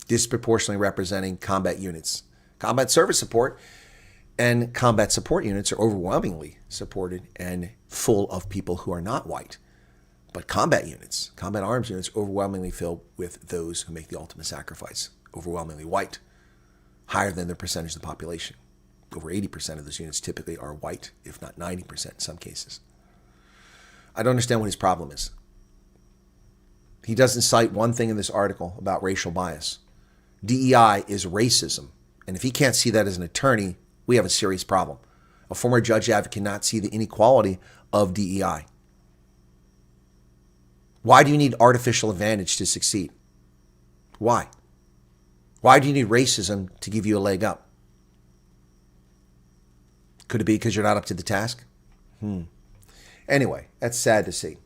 disproportionately representing combat units. Combat service support and combat support units are overwhelmingly supported and full of people who are not white. But combat units, combat arms units, overwhelmingly filled with those who make the ultimate sacrifice, overwhelmingly white, higher than their percentage of the population. Over 80% of those units typically are white, if not 90% in some cases. I don't understand what his problem is. He doesn't cite one thing in this article about racial bias. DEI is racism. And if he can't see that as an attorney, we have a serious problem. A former judge advocate cannot see the inequality of DEI. Why do you need artificial advantage to succeed? Why? Why do you need racism to give you a leg up? Could it be because you're not up to the task? Anyway, that's sad to see.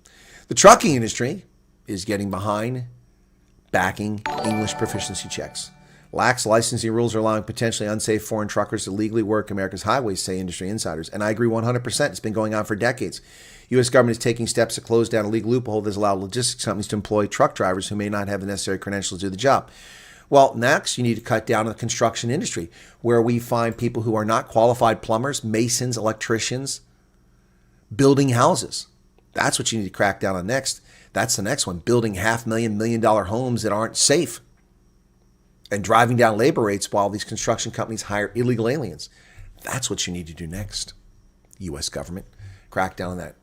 The trucking industry is getting behind backing English proficiency checks. Lax licensing rules are allowing potentially unsafe foreign truckers to legally work America's highways, say industry insiders. And I agree 100%. It's been going on for decades. U.S. government is taking steps to close down a legal loophole that's allowed logistics companies to employ truck drivers who may not have the necessary credentials to do the job. Well, next, you need to cut down on the construction industry, where we find people who are not qualified plumbers, masons, electricians, building houses. That's what you need to crack down on next. That's the next one, building $500,000, $1 million homes that aren't safe and driving down labor rates while these construction companies hire illegal aliens. That's what you need to do next, U.S. government. Crack down on that.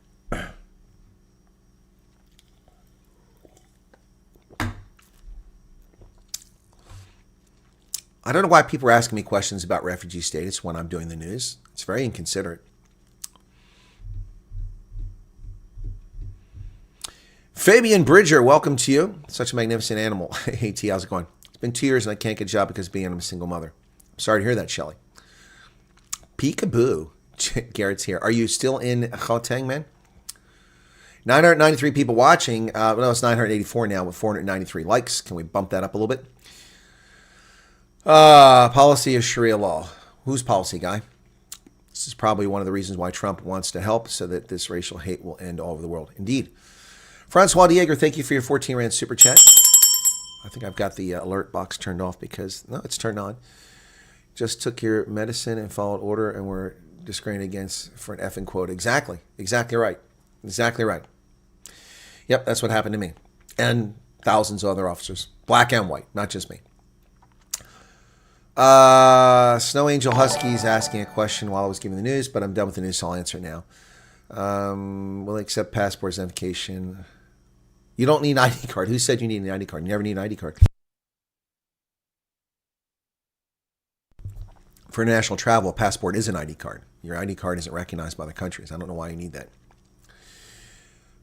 I don't know why people are asking me questions about refugee status when I'm doing the news. It's very inconsiderate. Fabian Bridger, welcome to you. Such a magnificent animal. Hey, T, how's it going? It's been 2 years and I can't get a job because being I'm a single mother. I'm sorry to hear that, Shelley. Peekaboo. Garrett's here. Are you still in Gauteng, man? 993 people watching. No, it's 984 now with 493 likes. Can we bump that up a little bit? Policy of Sharia law. Who's policy guy? This is probably one of the reasons why Trump wants to help so that this racial hate will end all over the world. Indeed. Francois Dieger, thank you for your 14 Rand super chat. I think I've got the alert box turned off because, no, it's turned on. Just took your medicine and followed order and were discriminated against for an effing quote. Exactly. Exactly right. Exactly right. Yep, that's what happened to me. And thousands of other officers. Black and white, not just me. Snow Angel Husky's asking a question while I was giving the news, but I'm done with the news, so I'll answer it now. Will they accept passports, identification? You don't need an ID card. Who said you need an ID card? You never need an ID card. For international travel, a passport is an ID card. Your ID card isn't recognized by the countries. I don't know why you need that.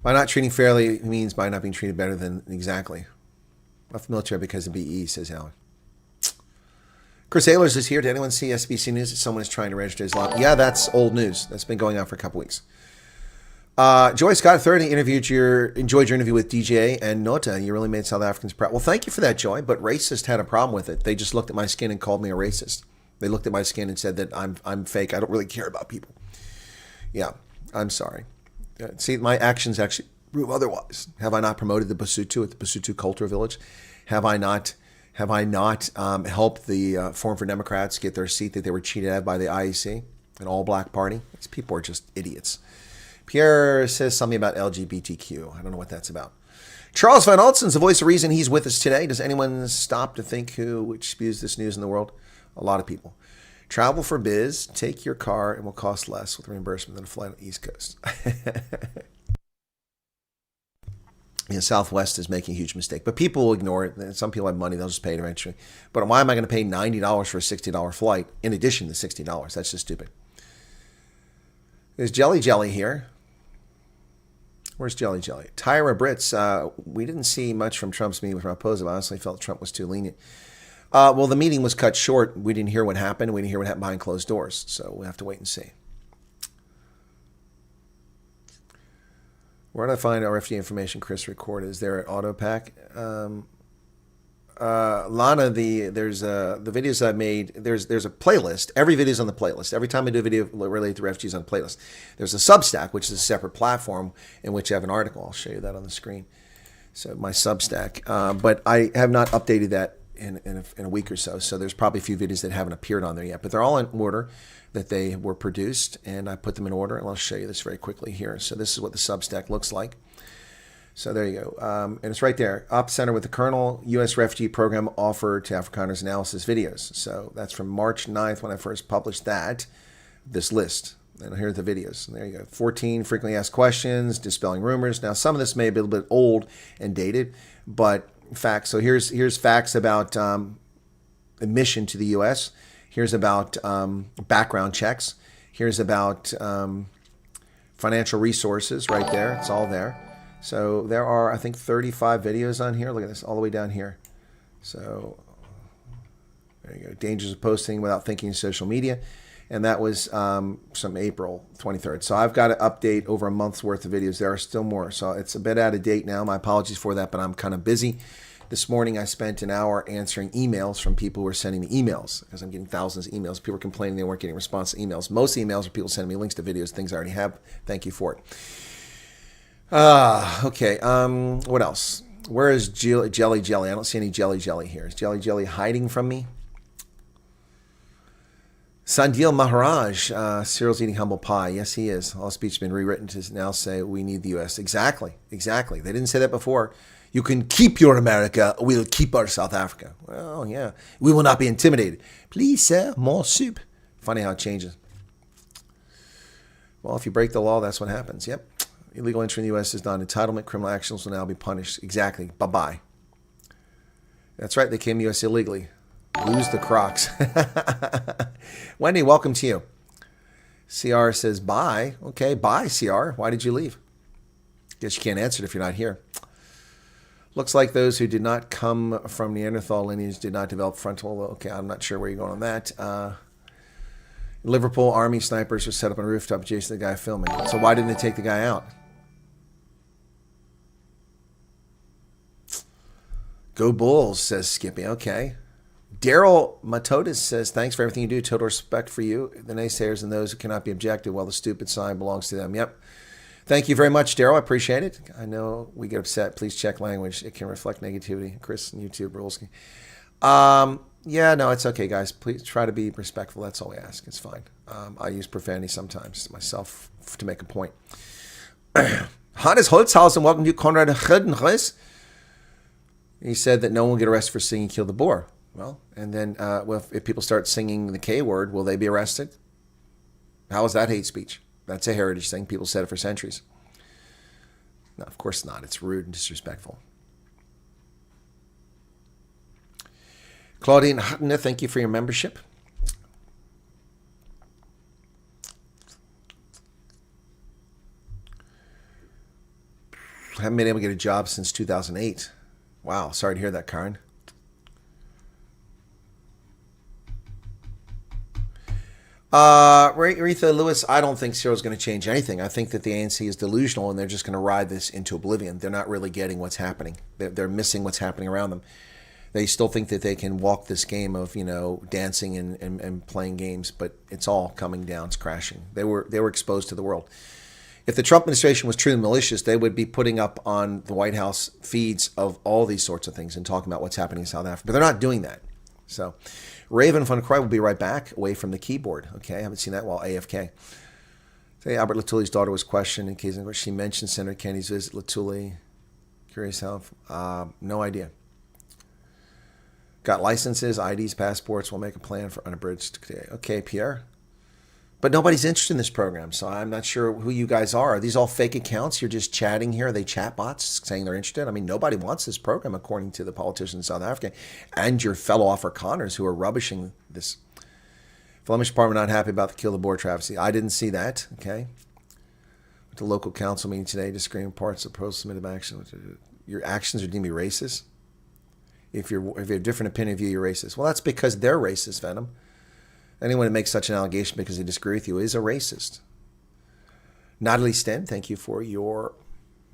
By not treating fairly means by not being treated better than exactly. Left the military because of BE, says Alan. Chris Ehlers is here. Did anyone see SBC News that someone is trying to register Islam? Yeah, that's old news. That's been going on for a couple weeks. Joy Scott 30 enjoyed your interview with DJ and Nota. You really made South Africans proud. Well, thank you for that, Joy. But racist had a problem with it. They just looked at my skin and called me a racist. They looked at my skin and said that I'm fake. I don't really care about people. Yeah, I'm sorry. See, my actions actually prove otherwise. Have I not promoted the Basutu at the Basutu Cultural Village? Have I not helped the Forum for Democrats get their seat that they were cheated at by the IEC, an all-black party? These people are just idiots. Pierre says something about LGBTQ. I don't know what that's about. Charles Van Altsen's the voice of reason. He's with us today. Does anyone stop to think which spews this news in the world? A lot of people. Travel for biz. Take your car. It will cost less with reimbursement than a flight on the East Coast. Yeah, Southwest is making a huge mistake. But people will ignore it. Some people have money. They'll just pay it eventually. But why am I going to pay $90 for a $60 flight in addition to $60? That's just stupid. There's Jelly here. Where's Jelly? Tyra Brits. We didn't see much from Trump's meeting with Raposa. I honestly felt Trump was too lenient. Well, the meeting was cut short. We didn't hear what happened. We didn't hear what happened behind closed doors. So we'll have to wait and see. Where did I find RFD information Chris recorded? Is there at AutoPack? Lana, there's the videos I made. There's a playlist. Every video is on the playlist. Every time I do a video related to refugees on the playlist, there's a Substack, which is a separate platform in which I have an article. I'll show you that on the screen. So my Substack, but I have not updated that in a week or so. So there's probably a few videos that haven't appeared on there yet, but they're all in order that they were produced, and I put them in order. And I'll show you this very quickly here. So this is what the Substack looks like. So there you go. And it's right there. Up center with the Colonial U.S. Refugee Program offered to Afrikaners analysis videos. So that's from March 9th when I first published this list. And here are the videos. And there you go. 14 frequently asked questions, dispelling rumors. Now, some of this may be a little bit old and dated, but facts. So here's facts about admission to the U.S. Here's about background checks. Here's about financial resources right there. It's all there. So there are, I think, 35 videos on here. Look at this, all the way down here. So there you go. Dangers of posting without thinking social media. And that was from April 23rd. So I've got to update over a month's worth of videos. There are still more. So it's a bit out of date now. My apologies for that, but I'm kind of busy This morning, I spent an hour answering emails from people who are sending me emails because I'm getting thousands of emails. People are complaining they weren't getting response to emails. Most emails are people sending me links to videos, things I already have. Thank you for it. Okay. What else? Where is Jelly Jelly? I don't see any Jelly Jelly here. Is Jelly Jelly hiding from me? Sandil Maharaj, Cyril's eating humble pie. Yes, he is. All speech has been rewritten to now say we need the U.S. Exactly. They didn't say that before. You can keep your America, we'll keep our South Africa. Well, yeah. We will not be intimidated. Please, sir, more soup. Funny how it changes. Well, if you break the law, that's what happens. Yep. Illegal entry in the U.S. is not entitlement. Criminal actions will now be punished. Exactly. Bye-bye. That's right. They came to U.S. illegally. Lose the Crocs. Wendy, welcome to you. CR says bye. Okay, bye, CR. Why did you leave? Guess you can't answer it if you're not here. Looks like those who did not come from Neanderthal lineage did not develop frontal. Okay, I'm not sure where you're going on that. Liverpool army snipers were set up on a rooftop chasing the guy filming. So why didn't they take the guy out? Go Bulls, says Skippy. Okay. Daryl Matotis says, thanks for everything you do. Total respect for you, the naysayers, and those who cannot be objective while the stupid sign belongs to them. Yep. Thank you very much, Daryl. I appreciate it. I know we get upset. Please check language. It can reflect negativity. Chris, YouTube rules. Yeah, no, it's okay, guys. Please try to be respectful. That's all we ask. It's fine. I use profanity sometimes myself to make a point. Hannes Holzhausen, welcome to Konrad Heidenreis. He said that no one will get arrested for singing Kill the Boer. Well, and then if people start singing the K word, will they be arrested? How is that hate speech? That's a heritage thing. People said it for centuries. No, of course not. It's rude and disrespectful. Claudine Hutton, thank you for your membership. Haven't been able to get a job since 2008. Wow, sorry to hear that, Karen. Aretha Lewis, I don't think Cyril's going to change anything. I think that the ANC is delusional and they're just going to ride this into oblivion. They're not really getting what's happening. They're missing what's happening around them. They still think that they can walk this game of, dancing and playing games, but it's all coming down. It's crashing. They were exposed to the world. If the Trump administration was truly malicious, they would be putting up on the White House feeds of all these sorts of things and talking about what's happening in South Africa. But they're not doing that. So Raven von Croy will be right back away from the keyboard. Okay, I haven't seen that while AFK. Today, Albert Latuli's daughter was questioned in case she mentioned Senator Kennedy's visit. Latuli, curious how? No idea. Got licenses, IDs, passports. We'll make a plan for unabridged today. Okay, Pierre. But nobody's interested in this program, so I'm not sure who you guys are. Are these all fake accounts? You're just chatting here? Are they chatbots saying they're interested? I mean, nobody wants this program, according to the politicians in South Africa and your fellow Afrikaners who are rubbishing this. Flemish Parliament not happy about the Kill the Boer travesty. I didn't see that, okay? At the local council meeting today, to screen parts of pro-submitted action. Your actions are deemed to be racist? If you have a different opinion of you, you're racist. Well, that's because they're racist, Venom. Anyone who makes such an allegation because they disagree with you is a racist. Natalie Sten, thank you for your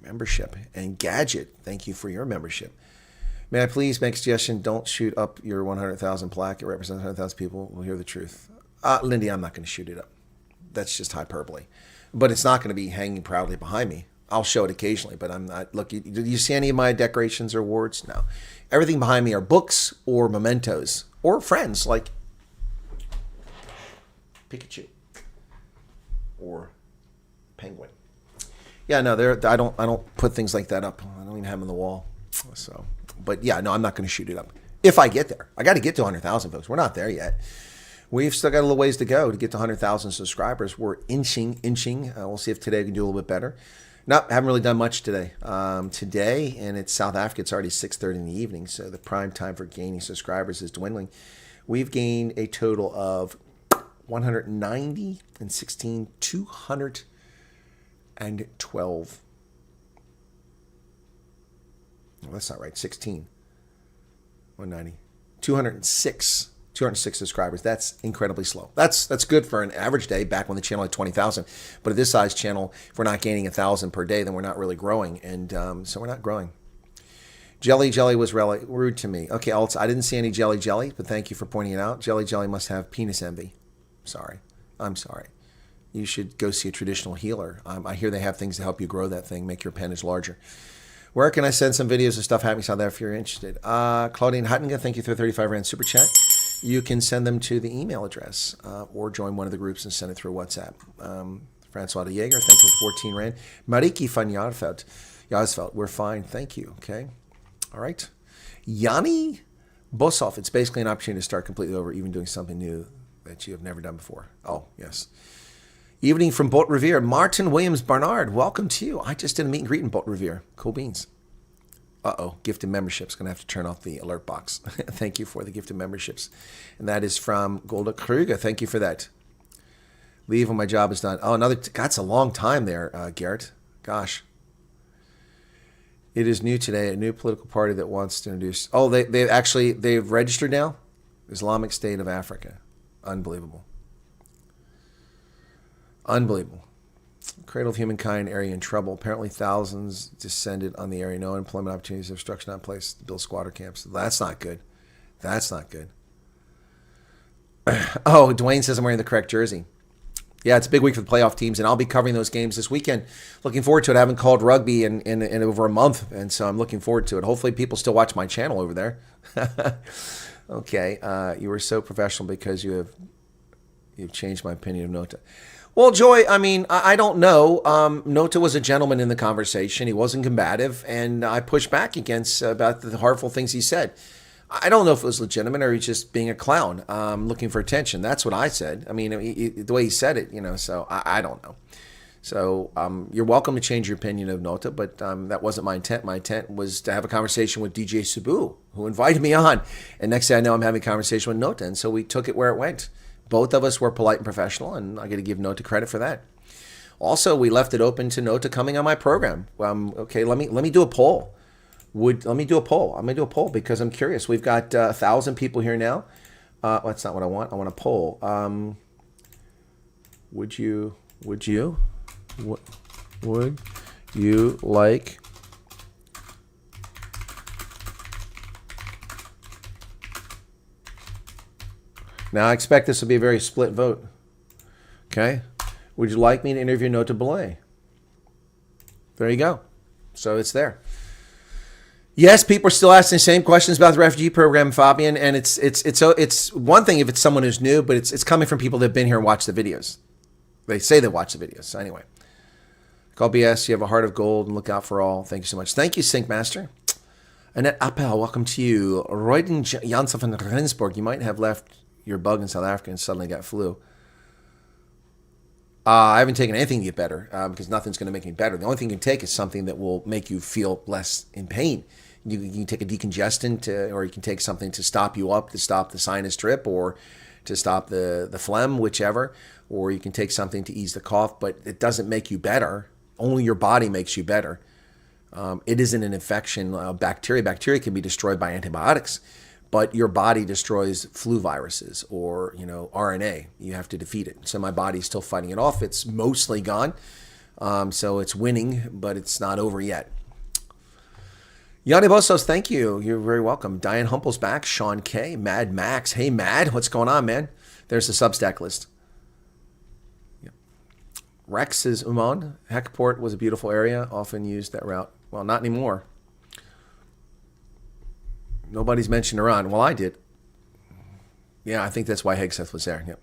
membership. And Gadget, thank you for your membership. May I please make a suggestion? Don't shoot up your 100,000 plaque. It represents 100,000 people will hear the truth. Lindy, I'm not going to shoot it up. That's just hyperbole. But it's not going to be hanging proudly behind me. I'll show it occasionally, but I'm not. Look, do you see any of my decorations or awards? No. Everything behind me are books or mementos or friends like Pikachu or Penguin. Yeah, no, I don't put things like that up. I don't even have them on the wall. So, but yeah, no, I'm not going to shoot it up. If I get there, I got to get to 100,000 folks. We're not there yet. We've still got a little ways to go to get to 100,000 subscribers. We're inching. We'll see if today we can do a little bit better. No, haven't really done much today. Today, and it's South Africa, it's already 6:30 in the evening, so the prime time for gaining subscribers is dwindling. We've gained a total of 190 and 16, 212. No, that's not right. 16, 190, 206 subscribers. That's incredibly slow. That's good for an average day back when the channel had 20,000. But at this size channel, if we're not gaining 1,000 per day, then we're not really growing. And so we're not growing. Jelly was really rude to me. Okay, also, I didn't see any jelly, but thank you for pointing it out. Jelly must have penis envy. Sorry. I'm sorry. You should go see a traditional healer. I hear they have things to help you grow that thing, make your appendage larger. Where can I send some videos of stuff happening out there if you're interested? Claudine Huttinga, thank you for the 35 Rand super chat. You can send them to the email address or join one of the groups and send it through WhatsApp. Francois de Jaeger, thank you for 14 Rand. Mariki van Jasveld, we're fine, thank you. Okay, all right. Yanni Bosov, it's basically an opportunity to start completely over, even doing something new that you have never done before. Oh, yes. Evening from Boat Revere. Martin Williams Barnard, welcome to you. I just did a meet and greet in Boat Revere. Cool beans. Uh-oh, gifted memberships. Going to have to turn off the alert box. Thank you for the gifted memberships. And that is from Golda Kruger. Thank you for that. Leave when my job is done. Oh, that's a long time there, Garrett. Gosh. It is new today. A new political party that wants to introduce... Oh, they've registered now? Islamic State of Africa. Unbelievable. Unbelievable. Cradle of humankind area in trouble. Apparently thousands descended on the area. No employment opportunities. Obstruction not placed to build squatter camps. That's not good. That's not good. Oh, Dwayne says I'm wearing the correct jersey. Yeah, it's a big week for the playoff teams, and I'll be covering those games this weekend. Looking forward to it. I haven't called rugby in over a month, and so I'm looking forward to it. Hopefully people still watch my channel over there. Okay, you were so professional because you've changed my opinion of Nota. Well, Joy, I mean, I don't know. Nota was a gentleman in the conversation. He wasn't combative, and I pushed back about the harmful things he said. I don't know if it was legitimate or he's just being a clown, looking for attention. That's what I said. I mean, the way he said it, so I don't know. So you're welcome to change your opinion of Nota, but that wasn't my intent. My intent was to have a conversation with DJ Sabu, who invited me on. And next thing I know, I'm having a conversation with Nota, and so we took it where it went. Both of us were polite and professional, and I got to give Nota credit for that. Also, we left it open to Nota coming on my program. Okay, let me do a poll. Let me do a poll. I'm going to do a poll because I'm curious. We've got 1,000 people here now. That's not what I want. I want a poll. Would you like Now, I expect this will be a very split vote. Okay? Would you like me to interview Nota Belay? There you go. So it's there. Yes, people are still asking the same questions about the refugee program, Fabian, and it's one thing if it's someone who's new, but it's coming from people that have been here and watched the videos. They say they watch the videos. So anyway, call BS. You have a heart of gold and look out for all. Thank you so much. Thank you, Syncmaster. Annette Appel, welcome to you. Royden Janssen van Rensburg, you might have left your bug in South Africa and suddenly got flu. I haven't taken anything to get better because nothing's going to make me better. The only thing you can take is something that will make you feel less in pain. You can take a decongestant or you can take something to stop you up, to stop the sinus drip or to stop the phlegm, whichever. Or you can take something to ease the cough, but it doesn't make you better. Only your body makes you better. It isn't an infection. Bacteria can be destroyed by antibiotics. But your body destroys flu viruses or, RNA. You have to defeat it. So my body's still fighting it off. It's mostly gone. So it's winning, but it's not over yet. Yanni Bosos, thank you. You're very welcome. Diane Humple's back. Sean K. Mad Max. Hey, Mad. What's going on, man? There's the Substack list. Yep. Rex is Uman. Heckport was a beautiful area. Often used that route. Well, not anymore. Nobody's mentioned Iran. Well, I did. Yeah, I think that's why Hegseth was there. Yep.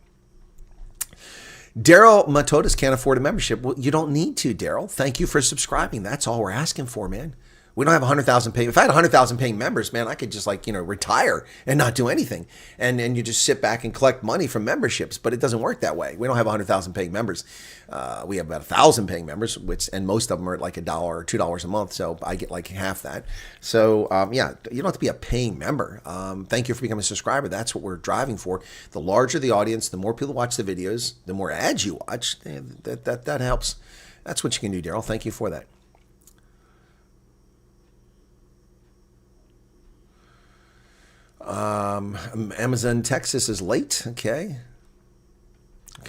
Daryl Matotis can't afford a membership. Well, you don't need to, Daryl. Thank you for subscribing. That's all we're asking for, man. We don't have 100,000 paying. If I had 100,000 paying members, man, I could just retire and not do anything. And you just sit back and collect money from memberships. But it doesn't work that way. We don't have 100,000 paying members. We have about 1,000 paying members, and most of them are at like $1 or $2 a month. So I get like half that. So yeah, you don't have to be a paying member. Thank you for becoming a subscriber. That's what we're driving for. The larger the audience, the more people watch the videos, the more ads you watch. That helps. That's what you can do, Daryl. Thank you for that. Amazon, Texas is late. Okay,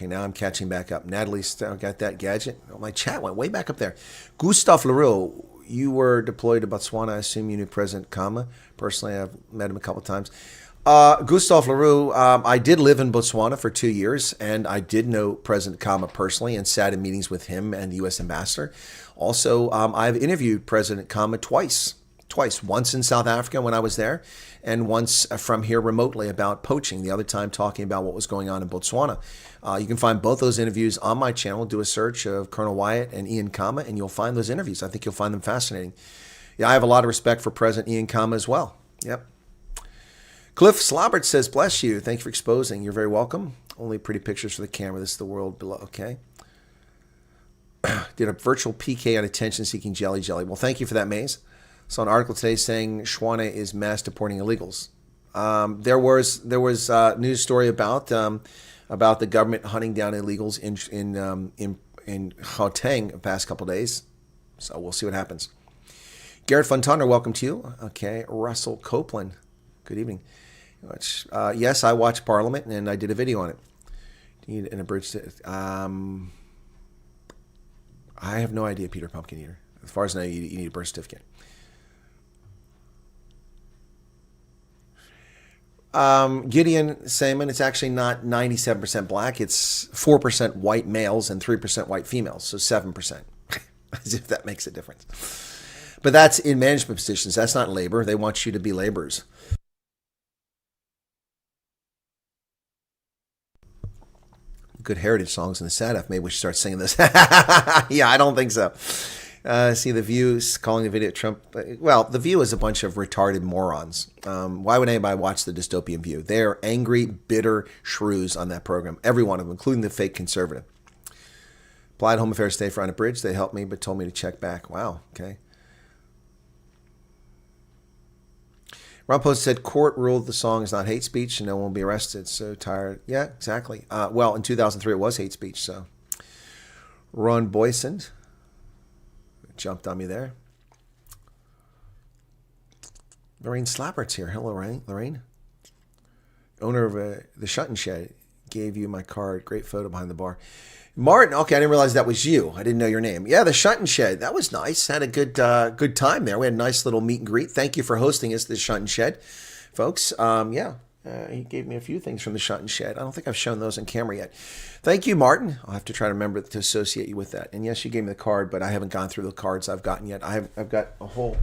now I'm catching back up. Natalie still got that gadget. Oh, my chat went way back up there. Gustav LaRue, you were deployed to Botswana. I assume you knew President Kama. Personally, I've met him a couple of times. Gustave Leroux, I did live in Botswana for 2 years, and I did know President Kama personally and sat in meetings with him and the U.S. ambassador. Also, I've interviewed President Kama twice. Once in South Africa when I was there, and once from here remotely about poaching. The other time talking about what was going on in Botswana. You can find both those interviews on my channel. Do a search of Colonel Wyatt and Ian Kama, and you'll find those interviews. I think you'll find them fascinating. Yeah, I have a lot of respect for President Ian Kama as well. Yep. Cliff Slobbert says, bless you. Thank you for exposing. You're very welcome. Only pretty pictures for the camera. This is the world below. Okay. Did a virtual PK on attention-seeking jelly. Well, thank you for that, Maze. Saw an article today saying Shwana is mass deporting illegals. There was a news story about the government hunting down illegals in Gauteng the past couple of days. So we'll see what happens. Garrett Fontana, welcome to you. Okay, Russell Copeland, good evening. Yes, I watched Parliament and I did a video on it. Do you need an abridged? I have no idea, Peter Pumpkin Eater. As far as I know, you need a birth certificate. Gideon Salmon, it's actually not 97% black. It's 4% white males and 3% white females, so 7%. As if that makes a difference. But that's in management positions. That's not labor. They want you to be laborers. Good heritage songs in the SADF. Maybe we should start singing this. Yeah, I don't think so. See the View's calling the video Trump. Well, the View is a bunch of retarded morons. Why would anybody watch the dystopian View? They are angry, bitter shrews on that program. Every one of them, including the fake conservative. Applied Home Affairs stay for unabridged. They helped me, but told me to check back. Wow. Okay. Ron Post said court ruled the song is not hate speech and no one will be arrested. So tired. Yeah, exactly. Well, in 2003 it was hate speech. So Ron Boyson jumped on me there. Lorraine Slappert's here. Hello, Lorraine. Owner of the Shutton Shed. Gave you my card. Great photo behind the bar. Martin, okay, I didn't realize that was you. I didn't know your name. Yeah, the Shutton Shed. That was nice. Had a good time there. We had a nice little meet and greet. Thank you for hosting us, the Shutton Shed, folks. He gave me a few things from the Shutton Shed. I don't think I've shown those on camera yet. Thank you, Martin. I'll have to try to remember to associate you with that. And yes, you gave me the card, but I haven't gone through the cards I've gotten yet. I've got a whole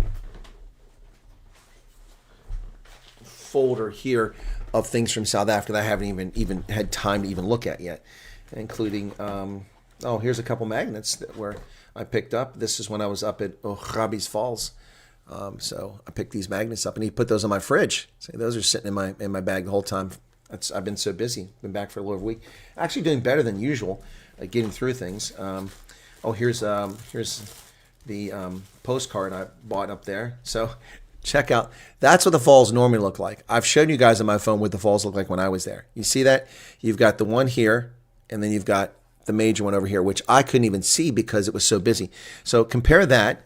folder here of things from South Africa that I haven't even had time to even look at yet, including here's a couple magnets where I picked up. This is when I was up at Oghabi's Falls. So I picked these magnets up and he put those on my fridge. So those are sitting in my bag the whole time. I've been so busy. Been back for a little over a week. Actually doing better than usual at getting through things. Here's the postcard I bought up there. So check out. That's what the falls normally look like. I've shown you guys on my phone what the falls look like when I was there. You see that? You've got the one here, and then you've got the major one over here, which I couldn't even see because it was so busy. So compare that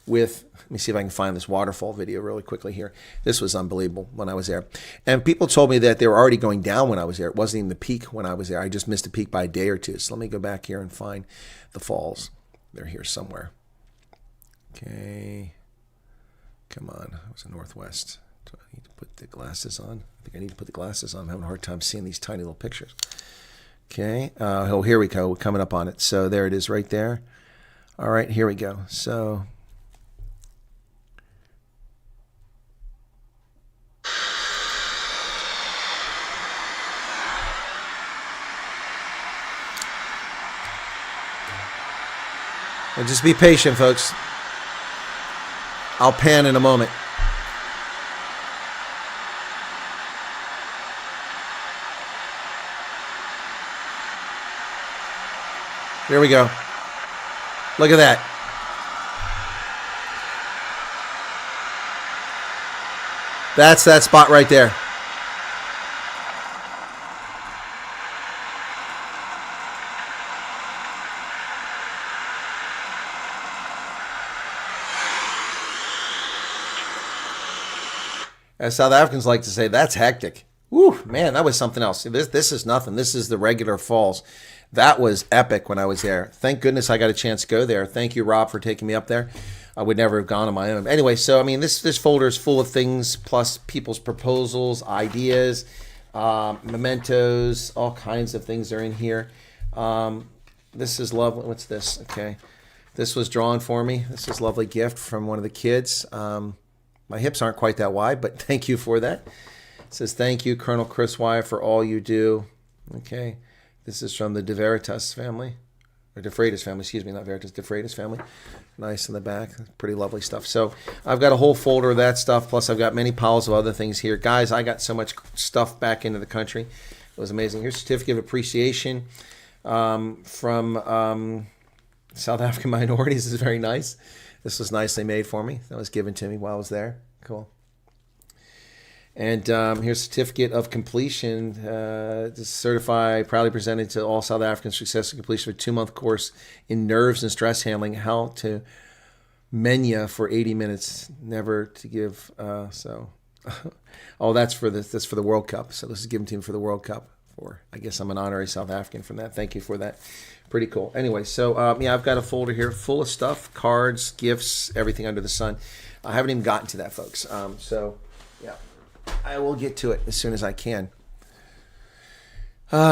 with, let me see if I can find this waterfall video really quickly here. This was unbelievable when I was there. And people told me that they were already going down when I was there. It wasn't even the peak when I was there. I just missed the peak by a day or two. So let me go back here and find the falls. They're here somewhere. Okay. Come on. It was the northwest. Do I need to put the glasses on? I think I need to put the glasses on. I'm having a hard time seeing these tiny little pictures. Okay. Here we go. We're coming up on it. So there it is right there. All right. Here we go. So and just be patient, folks. I'll pan in a moment. Here we go. Look at that. That's that spot right there. As South Africans like to say, that's hectic. Woo, man, that was something else. This is nothing. This is the regular falls. That was epic when I was there. Thank goodness I got a chance to go there. Thank you, Rob, for taking me up there. I would never have gone on my own. Anyway, so I mean, this folder is full of things, plus people's proposals, ideas, mementos, all kinds of things are in here. This is lovely. What's this? Okay. This was drawn for me. This is a lovely gift from one of the kids. My hips aren't quite that wide, but thank you for that. It says, thank you, Colonel Chris Wyatt, for all you do. Okay. This is from the De Veritas family. Or De Freitas family, excuse me, not Veritas, De Freitas family. Nice in the back. Pretty lovely stuff. So I've got a whole folder of that stuff, plus I've got many piles of other things here. Guys, I got so much stuff back into the country. It was amazing. Here's a certificate of appreciation from South African minorities. This is very nice. This was nicely made for me. That was given to me while I was there. Cool. And here's a certificate of completion. To certify, proudly presented to all South Africans successful completion of a 2-month course in nerves and stress handling, how to menya for 80 minutes, never to give. Oh, that's for the World Cup. So this is given to me for the World Cup. I guess I'm an honorary South African from that. Thank you for that. Pretty cool. Anyway, so yeah, I've got a folder here full of stuff, cards, gifts, everything under the sun. I haven't even gotten to that, folks. So yeah, I will get to it as soon as I can. Turn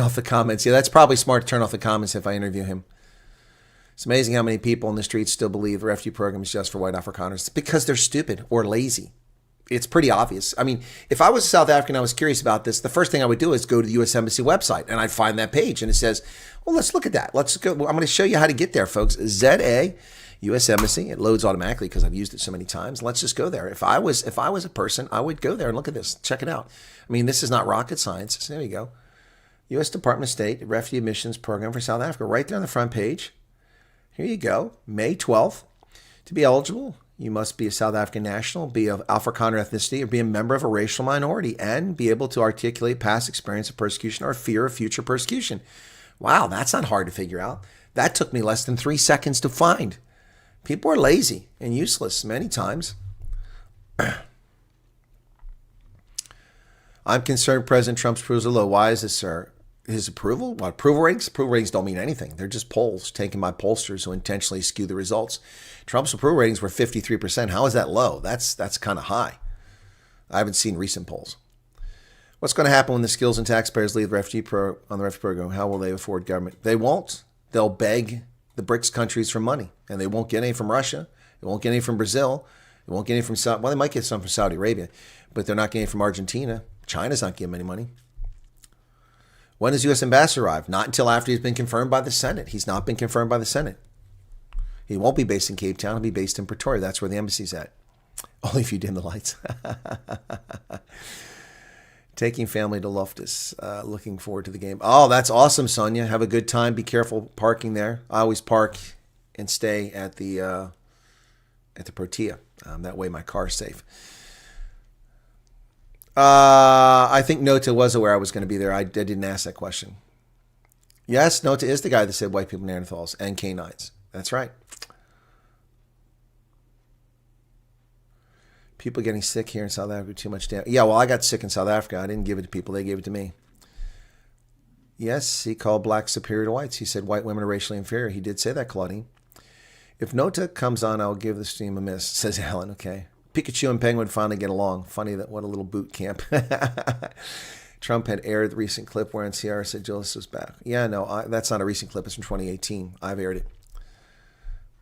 off the comments. Yeah, that's probably smart to turn off the comments if I interview him. It's amazing how many people in the streets still believe the refugee program is just for white Afrikaners. It's because they're stupid or lazy. It's pretty obvious. I mean, if I was a South African, I was curious about this, the first thing I would do is go to the U.S. Embassy website, and I'd find that page, and it says, well, let's look at that. Let's go. I'm going to show you how to get there, folks. ZA, U.S. Embassy. It loads automatically because I've used it so many times. Let's just go there. If I was a person, I would go there and look at this. Check it out. I mean, this is not rocket science. So there you go. U.S. Department of State Refugee Admissions Program for South Africa. Right there on the front page. Here you go. May 12th. To be eligible, you must be a South African national, be of Afrikaner ethnicity, or be a member of a racial minority, and be able to articulate past experience of persecution or fear of future persecution. Wow, that's not hard to figure out. That took me less than 3 seconds to find. People are lazy and useless many times. I'm concerned President Trump's approval is low. Why is this, sir? His approval? What, approval ratings? Approval ratings don't mean anything. They're just polls taken by pollsters who intentionally skew the results. Trump's approval ratings were 53%. How is that low? That's kind of high. I haven't seen recent polls. What's going to happen when the skills and taxpayers leave the refugee program? How will they afford government? They won't. They'll beg the BRICS countries for money, and they won't get any from Russia. They won't get any from Brazil. They won't get any from Saudi. Well, they might get some from Saudi Arabia, but they're not getting any from Argentina. China's not giving them any money. When does U.S. ambassador arrive? Not until after he's been confirmed by the Senate. He's not been confirmed by the Senate. He won't be based in Cape Town. He'll be based in Pretoria. That's where the embassy's at. Only if you dim the lights. Taking family to Loftus. Looking forward to the game. Oh, that's awesome, Sonia. Have a good time. Be careful parking there. I always park and stay at the Protea. That way my car's safe. I think Nota was aware I was going to be there. I didn't ask that question. Yes, Nota is the guy that said white people Neanderthals and canines. That's right. People getting sick here in South Africa, too much damage. Yeah, well, I got sick in South Africa. I didn't give it to people. They gave it to me. Yes, he called blacks superior to whites. He said white women are racially inferior. He did say that, Claudine. If Nota comes on, I'll give the stream a miss, says Alan. Okay. Pikachu and Penguin finally get along. Funny that what a little boot camp. Trump had aired the recent clip wherein Sahara said Julius was back. Yeah, no, that's not a recent clip. It's from 2018. I've aired it.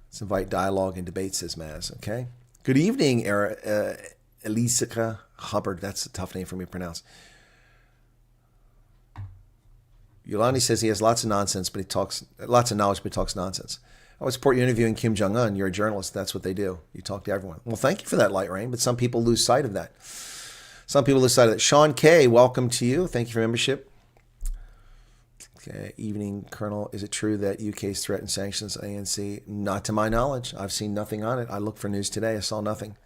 Let's invite dialogue and debate, says Maz. Okay. Good evening, Elisica Hubbard. That's a tough name for me to pronounce. Yolandi says he has lots of nonsense, but he talks lots of knowledge, but he talks nonsense. I would support you interviewing Kim Jong-un. You're a journalist. That's what they do. You talk to everyone. Well, thank you for that, Light Rain, but some people lose sight of that. Some people lose sight of that. Sean K., welcome to you. Thank you for membership. Okay. Evening, Colonel. Is it true that UK's threatened sanctions ANC? Not to my knowledge. I've seen nothing on it. I looked for news today. I saw nothing.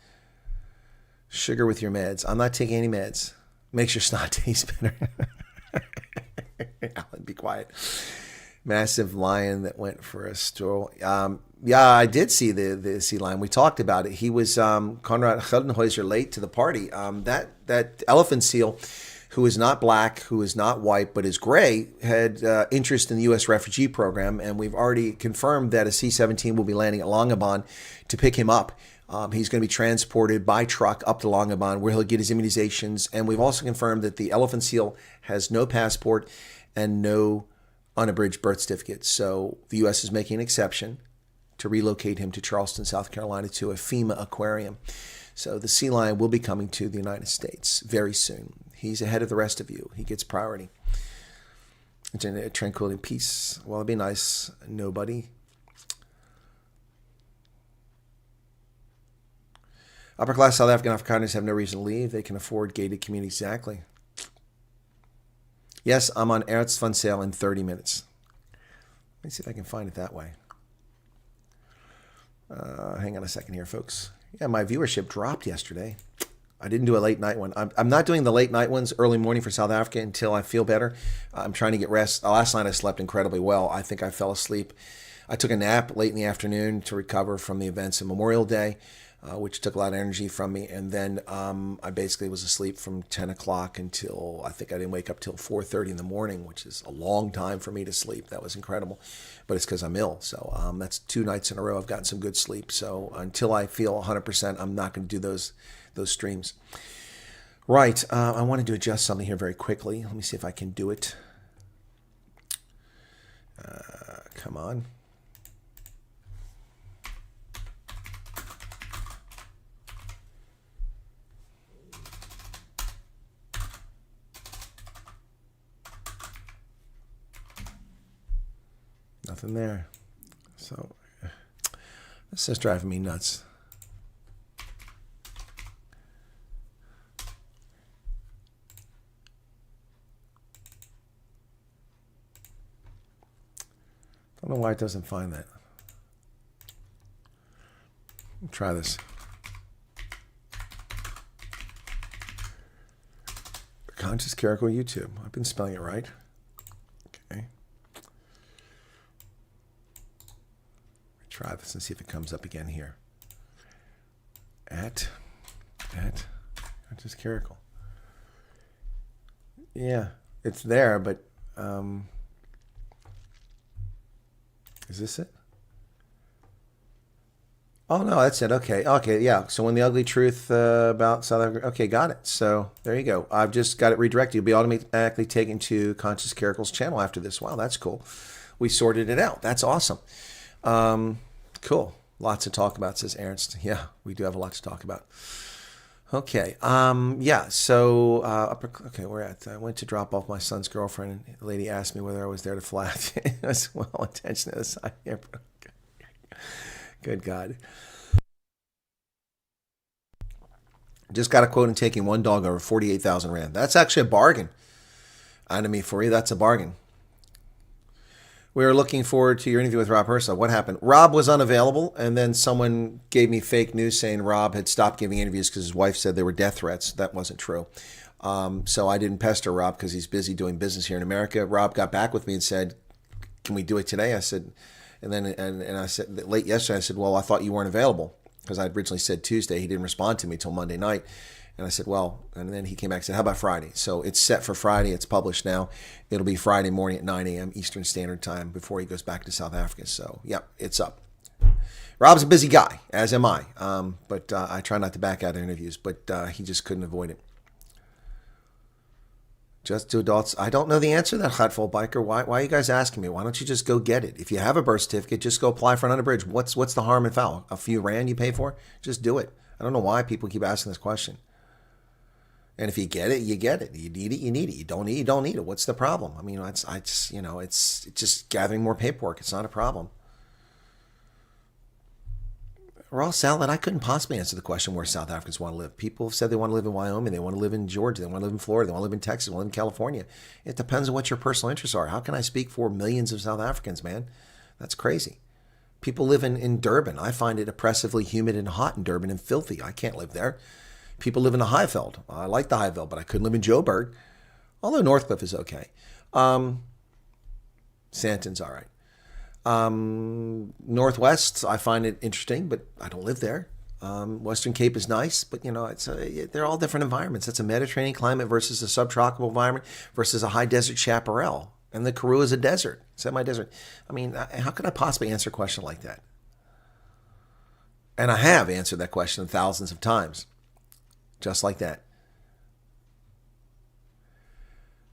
Sugar with your meds. I'm not taking any meds. Makes your snot taste better. Alan, be quiet. Massive lion that went for a stroll. Yeah, I did see the sea lion. We talked about it. He was Konrad Geldenhuizer late to the party. That elephant seal who is not black, who is not white, but is gray, had interest in the U.S. refugee program. And we've already confirmed that a C-17 will be landing at Longabon to pick him up. He's going to be transported by truck up to Longabon where he'll get his immunizations. And we've also confirmed that the elephant seal has no passport and no unabridged birth certificate. So the U.S. is making an exception to relocate him to Charleston, South Carolina, to a FEMA aquarium. So the sea lion will be coming to the United States very soon. He's ahead of the rest of you. He gets priority. Tranquility and peace. Well, it'd be nice. Nobody. Upper class South African Afrikaners have no reason to leave. They can afford gated communities. Exactly. Yes, I'm on Ernst Fund sale in 30 minutes. Let me see if I can find it that way. Hang on a second here, folks. Yeah, my viewership dropped yesterday. I didn't do a late night one. I'm not doing the late night ones early morning for South Africa until I feel better. I'm trying to get rest. Last night I slept incredibly well. I think I fell asleep. I took a nap late in the afternoon to recover from the events of Memorial Day, which took a lot of energy from me. And then I basically was asleep from 10 o'clock until I think I didn't wake up till 4:30 in the morning, which is a long time for me to sleep. That was incredible. But it's because I'm ill. So that's 2 nights in a row I've gotten some good sleep. So until I feel 100%, I'm not going to do those streams. Right. I wanted to adjust something here very quickly. Let me see if I can do it. Come on. Nothing there. So this is driving me nuts. I don't know why it doesn't find that. Try this. Conscious Clerical YouTube. I've been spelling it right. Okay. Try this and see if it comes up again here. At Conscious Clerical. Yeah, it's there, but is this it? Oh, no, that's it. Okay, yeah. So when the ugly truth about South Africa. Okay, got it. So there you go. I've just got it redirected. You'll be automatically taken to Conscious Clerical's channel after this. Wow, that's cool. We sorted it out. That's awesome. Cool. Lots to talk about, says Ernst. Yeah, we do have a lot to talk about. Okay. Yeah. So, okay, we're at. I went to drop off my son's girlfriend, and the lady asked me whether I was there to flat. I said, well, attention to the side here. Good God. Just got a quote on taking one dog over 48,000 Rand. That's actually a bargain. Enemy for you. That's a bargain. We are looking forward to your interview with Rob Hersov. What happened? Rob was unavailable, and then someone gave me fake news saying Rob had stopped giving interviews because his wife said they were death threats. That wasn't true. So I didn't pester Rob because he's busy doing business here in America. Rob got back with me and said, can we do it today? I said, and then and I said, late yesterday, I said, well, I thought you weren't available because I originally said Tuesday. He didn't respond to me till Monday night. And I said, well, and then he came back and said, how about Friday? So it's set for Friday. It's published now. It'll be Friday morning at 9 a.m. Eastern Standard Time before he goes back to South Africa. So, yeah, it's up. Rob's a busy guy, as am I. But I try not to back out of interviews, but he just couldn't avoid it. Just to adults. I don't know the answer to that, Hotful Biker. Why are you guys asking me? Why don't you just go get it? If you have a birth certificate, just go apply for an unabridged. What's the harm and foul? A few Rand you pay for? Just do it. I don't know why people keep asking this question. And if you get it, you get it. You need it, you need it. You don't need it. What's the problem? I mean, it's just gathering more paperwork. It's not a problem. Raw salad, I couldn't possibly answer the question where South Africans want to live. People have said they want to live in Wyoming, they want to live in Georgia, they want to live in Florida, they want to live in Texas, they want to live in California. It depends on what your personal interests are. How can I speak for millions of South Africans, man? That's crazy. People live in Durban. I find it oppressively humid and hot in Durban and filthy. I can't live there. People live in the Highveld. I like the Highveld, but I couldn't live in Joburg. Although Northcliffe is okay. Santon's all right. Northwest, I find it interesting, but I don't live there. Western Cape is nice, but they're all different environments. It's a Mediterranean climate versus a subtropical environment versus a high desert chaparral. And the Karoo is a desert, semi-desert. I mean, how could I possibly answer a question like that? And I have answered that question thousands of times, just like that.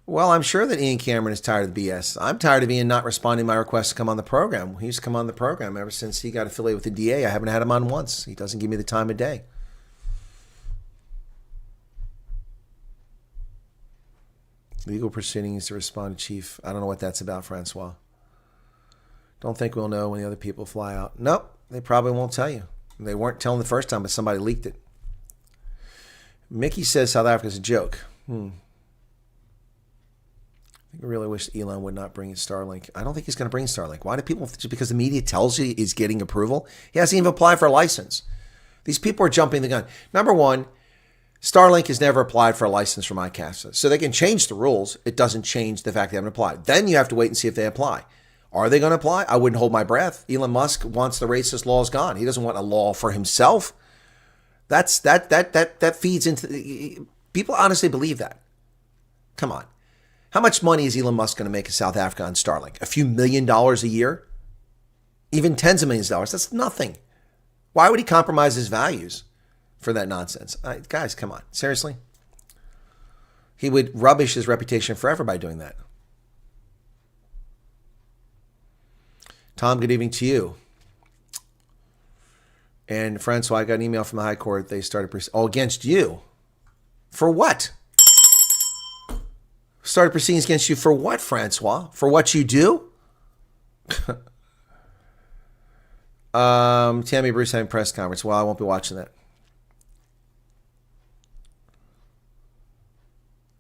Well, I'm sure that Ian Cameron is tired of the BS. I'm tired of Ian not responding to my request to come on the program. He's come on the program ever since he got affiliated with the DA. I haven't had him on once. He doesn't give me the time of day. Legal proceedings to respond to Chief. I don't know what that's about, Francois. Don't think we'll know when the other people fly out. Nope, they probably won't tell you. They weren't telling the first time, but somebody leaked it. Mickey says South Africa's a joke. I really wish Elon would not bring Starlink. I don't think he's going to bring Starlink. Why do people, just because the media tells you he's getting approval? He hasn't even applied for a license. These people are jumping the gun. Number one, Starlink has never applied for a license from ICASA. So they can change the rules. It doesn't change the fact they haven't applied. Then you have to wait and see if they apply. Are they going to apply? I wouldn't hold my breath. Elon Musk wants the racist laws gone. He doesn't want a law for himself. That feeds into, people honestly believe that. Come on. How much money is Elon Musk going to make in South Africa on Starlink? A few $1 million a year? Even tens of millions of dollars? That's nothing. Why would he compromise his values for that nonsense? Guys, come on. Seriously? He would rubbish his reputation forever by doing that. Tom, good evening to you. And Francois, I got an email from the High Court. They started against you. For what? Started proceedings against you for what, Francois? For what you do? Tammy Bruce having press conference. Well, I won't be watching that.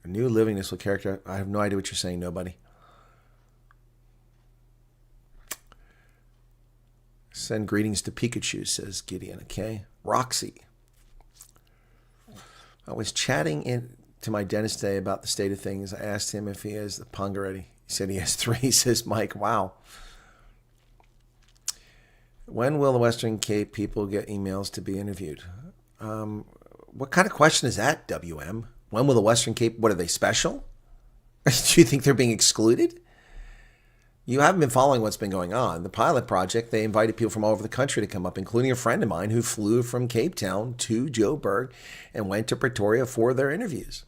A new living this will character. I have no idea what you're saying, nobody. Send greetings to Pikachu, says Gideon. Okay. Roxy. I was chatting to my dentist today about the state of things. I asked him if he has the pung already. He said he has 3, says Mike. Wow. When will the Western Cape people get emails to be interviewed? What kind of question is that, WM? When will the Western Cape, what are they, special? Do you think they're being excluded? You haven't been following what's been going on. The pilot project, they invited people from all over the country to come up, including a friend of mine who flew from Cape Town to Joburg and went to Pretoria for their interviews.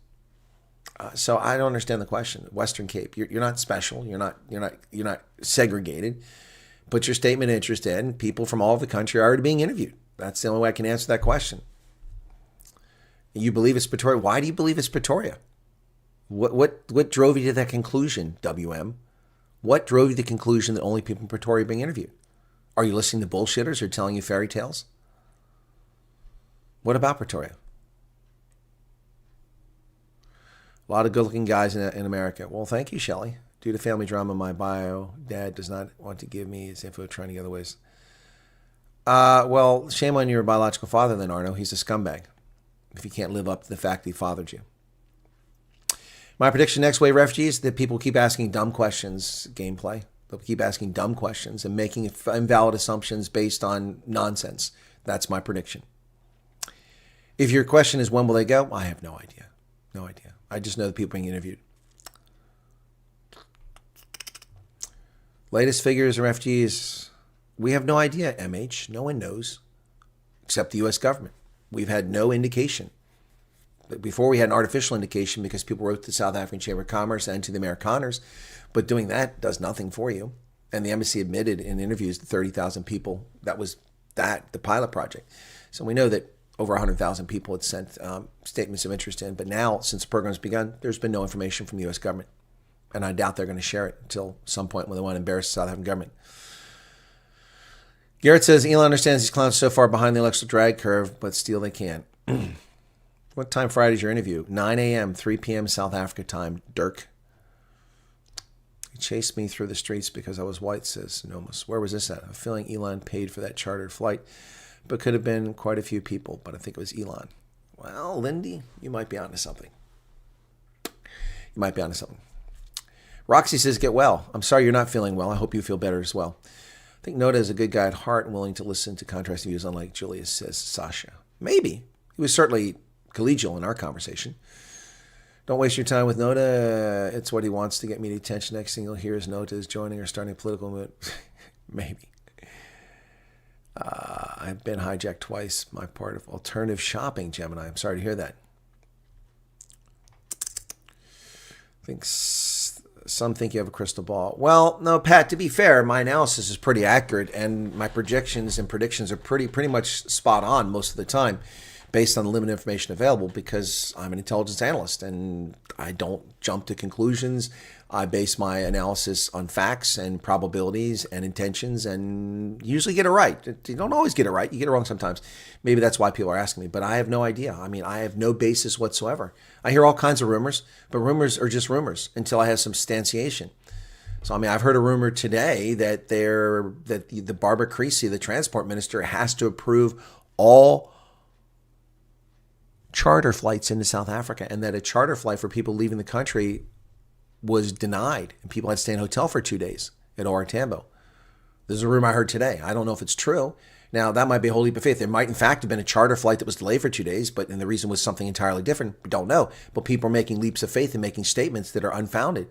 So I don't understand the question. Western Cape, you're not special. You're not segregated. Put your statement of interest in. People from all over the country are already being interviewed. That's the only way I can answer that question. You believe it's Pretoria. Why do you believe it's Pretoria? What drove you to that conclusion, WM? What drove you to the conclusion that only people in Pretoria are being interviewed? Are you listening to bullshitters who are telling you fairy tales? What about Pretoria? A lot of good-looking guys in America. Well, thank you, Shelley. Due to family drama, my bio dad does not want to give me his info trying to get other ways. Well, shame on your biological father then, Arno. He's a scumbag if he can't live up to the fact that he fathered you. My prediction, next wave refugees, that people keep asking dumb questions, gameplay. They'll keep asking dumb questions and making invalid assumptions based on nonsense. That's my prediction. If your question is when will they go, I have no idea. No idea. I just know the people being interviewed. Latest figures of refugees, we have no idea, MH. No one knows, except the U.S. government. We've had no indication. Before we had an artificial indication because people wrote to the South African Chamber of Commerce and to the Amerikaners, but doing that does nothing for you. And the embassy admitted in interviews to 30,000 people that was the pilot project. So we know that over 100,000 people had sent statements of interest in. But now, since the program's begun, there's been no information from the U.S. government. And I doubt they're going to share it until some point when they want to embarrass the South African government. Garrett says, Elon understands these clowns are so far behind the electoral drag curve, but still they can. What time Friday is your interview? 9 a.m., 3 p.m. South Africa time, Dirk. He chased me through the streets because I was white, says Nomus. Where was this at? I'm feeling Elon paid for that chartered flight, but could have been quite a few people, but I think it was Elon. Well, Lindy, you might be onto something. You might be onto something. Roxy says, get well. I'm sorry you're not feeling well. I hope you feel better as well. think Noda is a good guy at heart and willing to listen to contrasting views, unlike Julius, says Sasha. Maybe. He was certainly collegial in our conversation. Don't waste your time with Noda. It's what he wants to get media attention. Next thing you'll hear is Noda is joining or starting a political movement. Maybe. I've been hijacked twice. My part of alternative shopping, Gemini. I'm sorry to hear that. I think some think you have a crystal ball. Well, no, Pat, to be fair, my analysis is pretty accurate, and my projections and predictions are pretty much spot on most of the time, based on the limited information available, because I'm an intelligence analyst and I don't jump to conclusions. I base my analysis on facts and probabilities and intentions, and usually get it right. You don't always get it right. You get it wrong sometimes. Maybe that's why people are asking me, but I have no idea. I mean, I have no basis whatsoever. I hear all kinds of rumors, but rumors are just rumors until I have substantiation. So, I mean, I've heard a rumor today that the Barbara Creasy, the transport minister, has to approve all charter flights into South Africa, and that a charter flight for people leaving the country was denied, and people had to stay in a hotel for 2 days at OR Tambo. This is a rumor I heard today. I don't know if it's true. Now, that might be a whole leap of faith. There might, in fact, have been a charter flight that was delayed for 2 days, and the reason was something entirely different. We don't know. But people are making leaps of faith and making statements that are unfounded.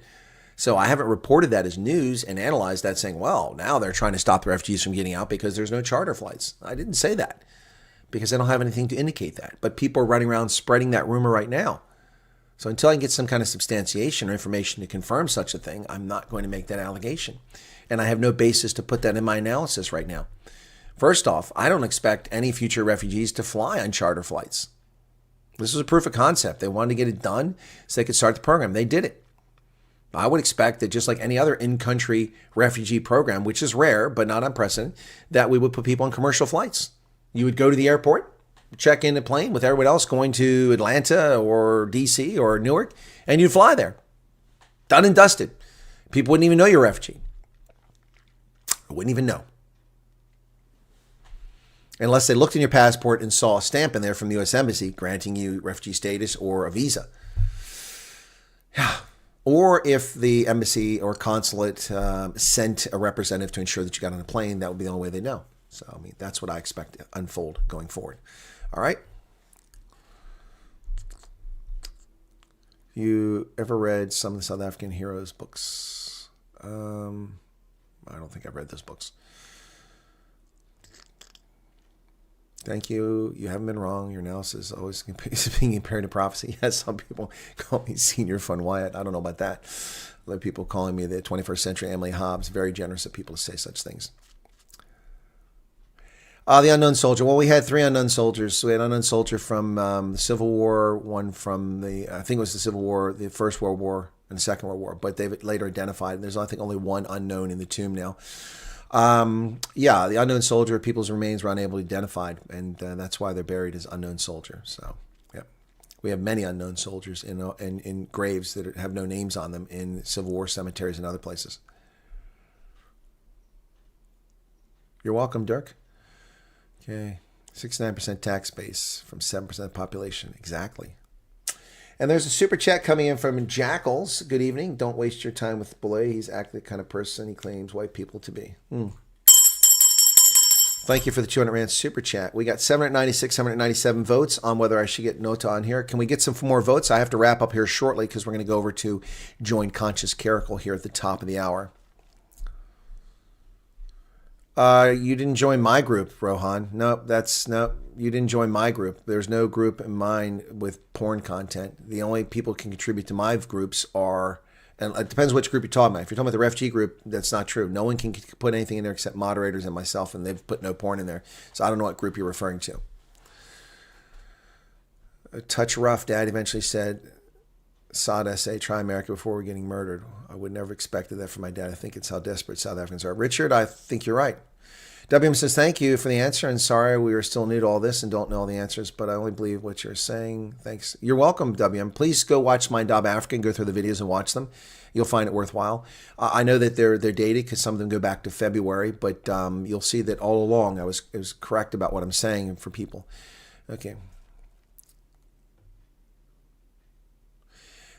So I haven't reported that as news and analyzed that saying, well, now they're trying to stop the refugees from getting out because there's no charter flights. I didn't say that because I don't have anything to indicate that. But people are running around spreading that rumor right now. So until I can get some kind of substantiation or information to confirm such a thing, I'm not going to make that allegation. And I have no basis to put that in my analysis right now. First off, I don't expect any future refugees to fly on charter flights. This was a proof of concept. They wanted to get it done so they could start the program. They did it. I would expect that just like any other in-country refugee program, which is rare but not unprecedented, that we would put people on commercial flights. You would go to the airport, check in a plane with everyone else going to Atlanta or DC or Newark, and you'd fly there. Done and dusted. People wouldn't even know you're a refugee. I wouldn't even know. Unless they looked in your passport and saw a stamp in there from the U.S. Embassy granting you refugee status or a visa. Or if the embassy or consulate sent a representative to ensure that you got on a plane, that would be the only way they know. So, I mean, that's what I expect to unfold going forward. All right. You ever read some of the South African heroes books? I don't think I've read those books. Thank you. You haven't been wrong. Your analysis always is being compared to prophecy. Yes, some people call me Senior Fun Wyatt. I don't know about that. Other people calling me the 21st century Emily Hobbs. Very generous of people to say such things. The unknown soldier. Well, we had 3 unknown soldiers. So we had an unknown soldier from the Civil War, one from I think it was the Civil War, the First World War, and the Second World War. But they've later identified. There's, I think, only one unknown in the tomb now. The unknown soldier, people's remains were unable to be identified, and that's why they're buried as unknown soldier. So, yeah, we have many unknown soldiers in graves that have no names on them in Civil War cemeteries and other places. You're welcome, Dirk. Okay, 69% tax base from 7% population. Exactly. And there's a super chat coming in from Jackals. Good evening. Don't waste your time with Belay. He's actually the kind of person he claims white people to be. Thank you for the 200 Rand super chat. We got 796, 797 votes on whether I should get Nota on here. Can we get some more votes? I have to wrap up here shortly because we're going to go over to Join Conscious Caracal here at the top of the hour. You didn't join my group, Rohan. No, you didn't join my group. There's no group in mine with porn content. The only people who can contribute to my groups are, and it depends which group you're talking about. If you're talking about the refugee group, that's not true. No one can put anything in there except moderators and myself, and they've put no porn in there. So I don't know what group you're referring to. A touch rough, Dad eventually said, Saad essay, try America before we're getting murdered. I would never expected that from my dad. I think it's how desperate South Africans are. Richard, I think you're right. WM says, thank you for the answer, and sorry we are still new to all this and don't know all the answers, but I only believe what you're saying. Thanks. You're welcome, WM. Please go watch Mind Dob Africa and go through the videos and watch them. You'll find it worthwhile. I know that they're dated because some of them go back to February, but you'll see that all along I was correct about what I'm saying for people. Okay.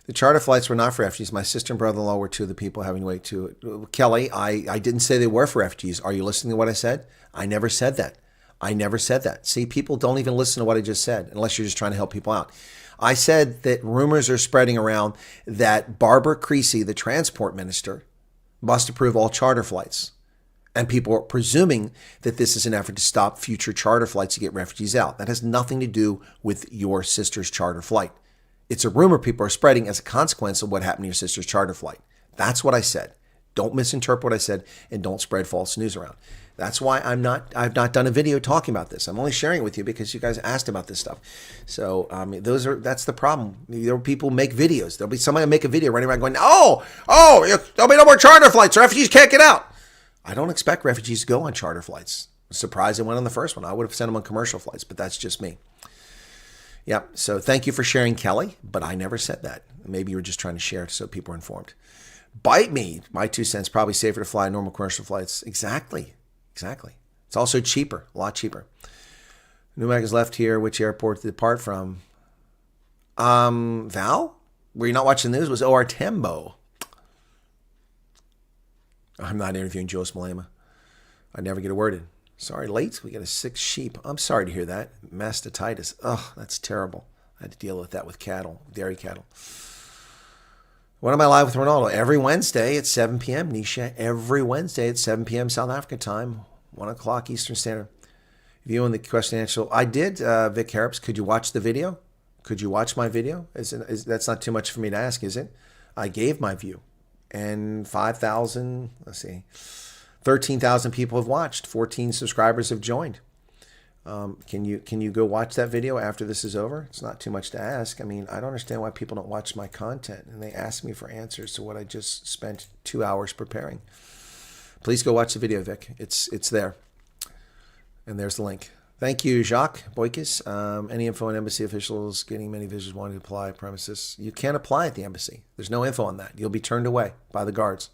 The charter flights were not for refugees. My sister and brother-in-law were two of the people having to wait to. Kelly, I didn't say they were for refugees. Are you listening to what I said? I never said that. I never said that. See, people don't even listen to what I just said unless you're just trying to help people out. I said that rumors are spreading around that Barbara Creasy, the transport minister, must approve all charter flights. And people are presuming that this is an effort to stop future charter flights to get refugees out. That has nothing to do with your sister's charter flight. It's a rumor people are spreading as a consequence of what happened to your sister's charter flight. That's what I said. Don't misinterpret what I said and don't spread false news around. That's why I've not done a video talking about this. I'm only sharing it with you because you guys asked about this stuff. So that's the problem. There are people who make videos. There'll be somebody who make a video running around going, there'll be no more charter flights. Refugees can't get out. I don't expect refugees to go on charter flights. I'm surprised they went on the first one. I would have sent them on commercial flights, but that's just me. Yeah, so thank you for sharing, Kelly, but I never said that. Maybe you were just trying to share it so people are informed. Bite me, my 2 cents, probably safer to fly normal commercial flights. Exactly. It's also cheaper, a lot cheaper. Newmack is left here. Which airport to depart from? Val? Were you not watching the news? It was O.R. Tembo. I'm not interviewing Joe Malema. I never get a word in. Sorry, late. We got a sick sheep. I'm sorry to hear that. Mastitis. Oh, that's terrible. I had to deal with that with cattle, dairy cattle. When am I live with Ronaldo? Every Wednesday at 7 p.m., Nisha. Every Wednesday at 7 p.m. South Africa time, 1 o'clock Eastern Standard. Viewing the question and answer. I did, Vic Harrops. Could you watch the video? Could you watch my video? That's not too much for me to ask, is it? I gave my view. And 13,000 people have watched. 14 subscribers have joined. Can you go watch that video after this is over? It's not too much to ask. I mean, I don't understand why people don't watch my content and they ask me for answers to what I just spent 2 hours preparing. Please go watch the video, Vic. It's there. And there's the link. Thank you, Jacques Boykes. Any info on embassy officials getting many visitors wanting to apply premises? You can't apply at the embassy. There's no info on that. You'll be turned away by the guards.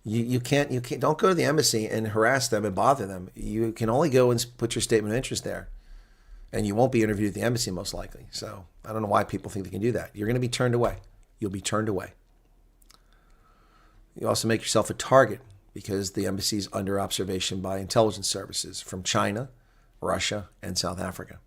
You can't don't go to the embassy and harass them and bother them. You can only go and put your statement of interest there. And you won't be interviewed at the embassy most likely. So I don't know why people think they can do that. You're going to be turned away. You'll be turned away. You also make yourself a target because the embassy is under observation by intelligence services from China, Russia, and South Africa.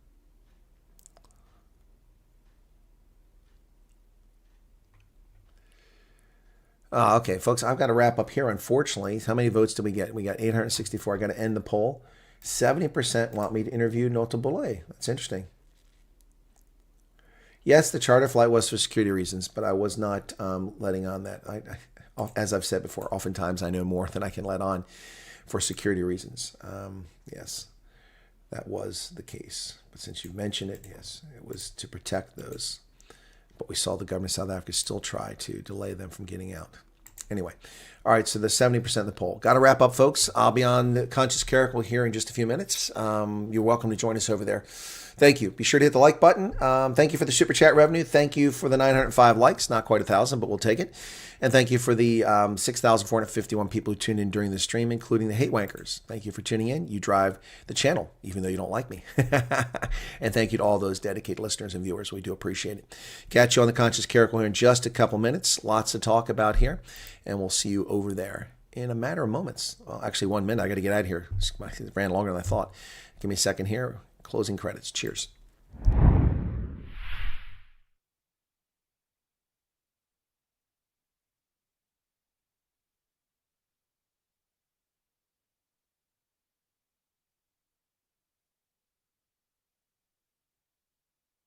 Okay, folks, I've got to wrap up here, unfortunately. How many votes did we get? We got 864. I got to end the poll. 70% want me to interview Nota Boulay. That's interesting. Yes, the charter flight was for security reasons, but I was not letting on that. As I've said before, oftentimes I know more than I can let on for security reasons. Yes, that was the case. But since you've mentioned it, yes, it was to protect those. But we saw the government of South Africa still try to delay them from getting out. Anyway, all right, so the 70% of the poll. Got to wrap up, folks. I'll be on the Conscious Clerical here in just a few minutes. You're welcome to join us over there. Thank you. Be sure to hit the like button. Thank you for the Super Chat revenue. Thank you for the 905 likes. Not quite 1,000, but we'll take it. And thank you for the 6,451 people who tuned in during the stream, including the Hate Wankers. Thank you for tuning in. You drive the channel, even though you don't like me. And thank you to all those dedicated listeners and viewers. We do appreciate it. Catch you on the Conscious Clerical here in just a couple minutes. Lots to talk about here. And we'll see you over there in a matter of moments. Well, actually, 1 minute. I got to get out of here. It ran longer than I thought. Give me a second here. Closing credits. Cheers.